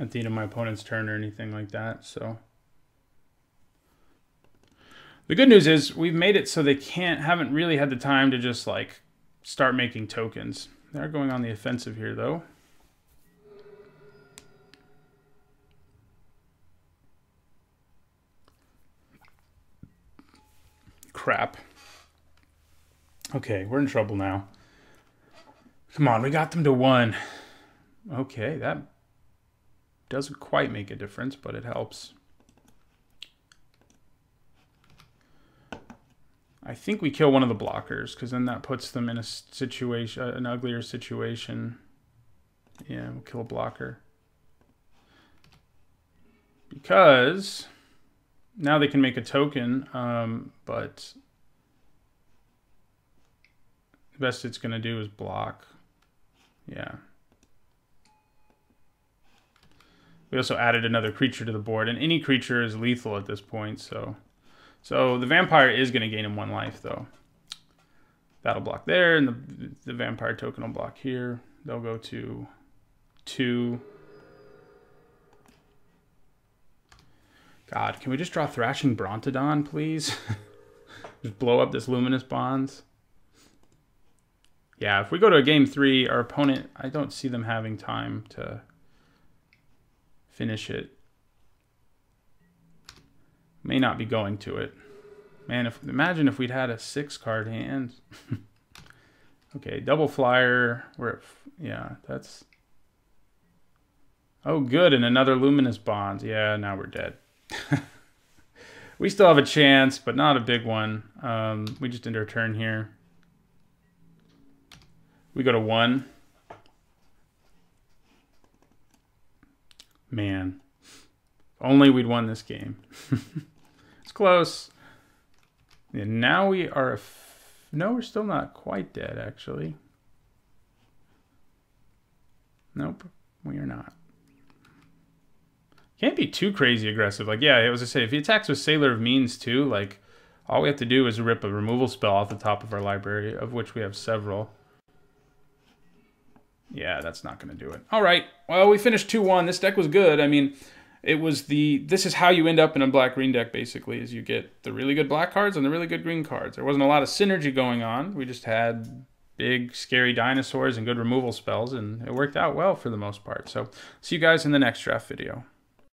at the end of my opponent's turn or anything like that. So the good news is we've made it so they haven't really had the time to just like start making tokens. They're going on the offensive here though. Crap. Okay, we're in trouble now. Come on, we got them to 1. Okay, that doesn't quite make a difference, but it helps. I think we kill one of the blockers, because then that puts them in a situation, an uglier situation. Yeah, we'll kill a blocker. Because now they can make a token, but the best it's going to do is block. Yeah. We also added another creature to the board, and any creature is lethal at this point, so the vampire is going to gain him 1 life, though. That'll block there, and the vampire token will block here. They'll go to 2. God, can we just draw Thrashing Brontodon, please? Just blow up this Luminous Bonds. Yeah, if we go to a game 3, our opponent, I don't see them having time to finish it. May not be going to it. Man, imagine if we'd had a 6-card hand. Okay, double flyer. Yeah, that's... Oh, good, and another Luminous Bonds. Yeah, now we're dead. We still have a chance, but not a big one. We just end our turn here. We go to 1. Man, if only we'd won this game. It's close. And now we are... No, we're still not quite dead, actually. Nope, we are not. Can't be too crazy aggressive. Like, yeah, as I say, if he attacks with Sailor of Means too, like, all we have to do is rip a removal spell off the top of our library, of which we have several. Yeah, that's not going to do it. All right, well, we finished 2-1. This deck was good. I mean, it was this is how you end up in a black-green deck, basically, is you get the really good black cards and the really good green cards. There wasn't a lot of synergy going on. We just had big, scary dinosaurs and good removal spells, and it worked out well for the most part. So, see you guys in the next draft video.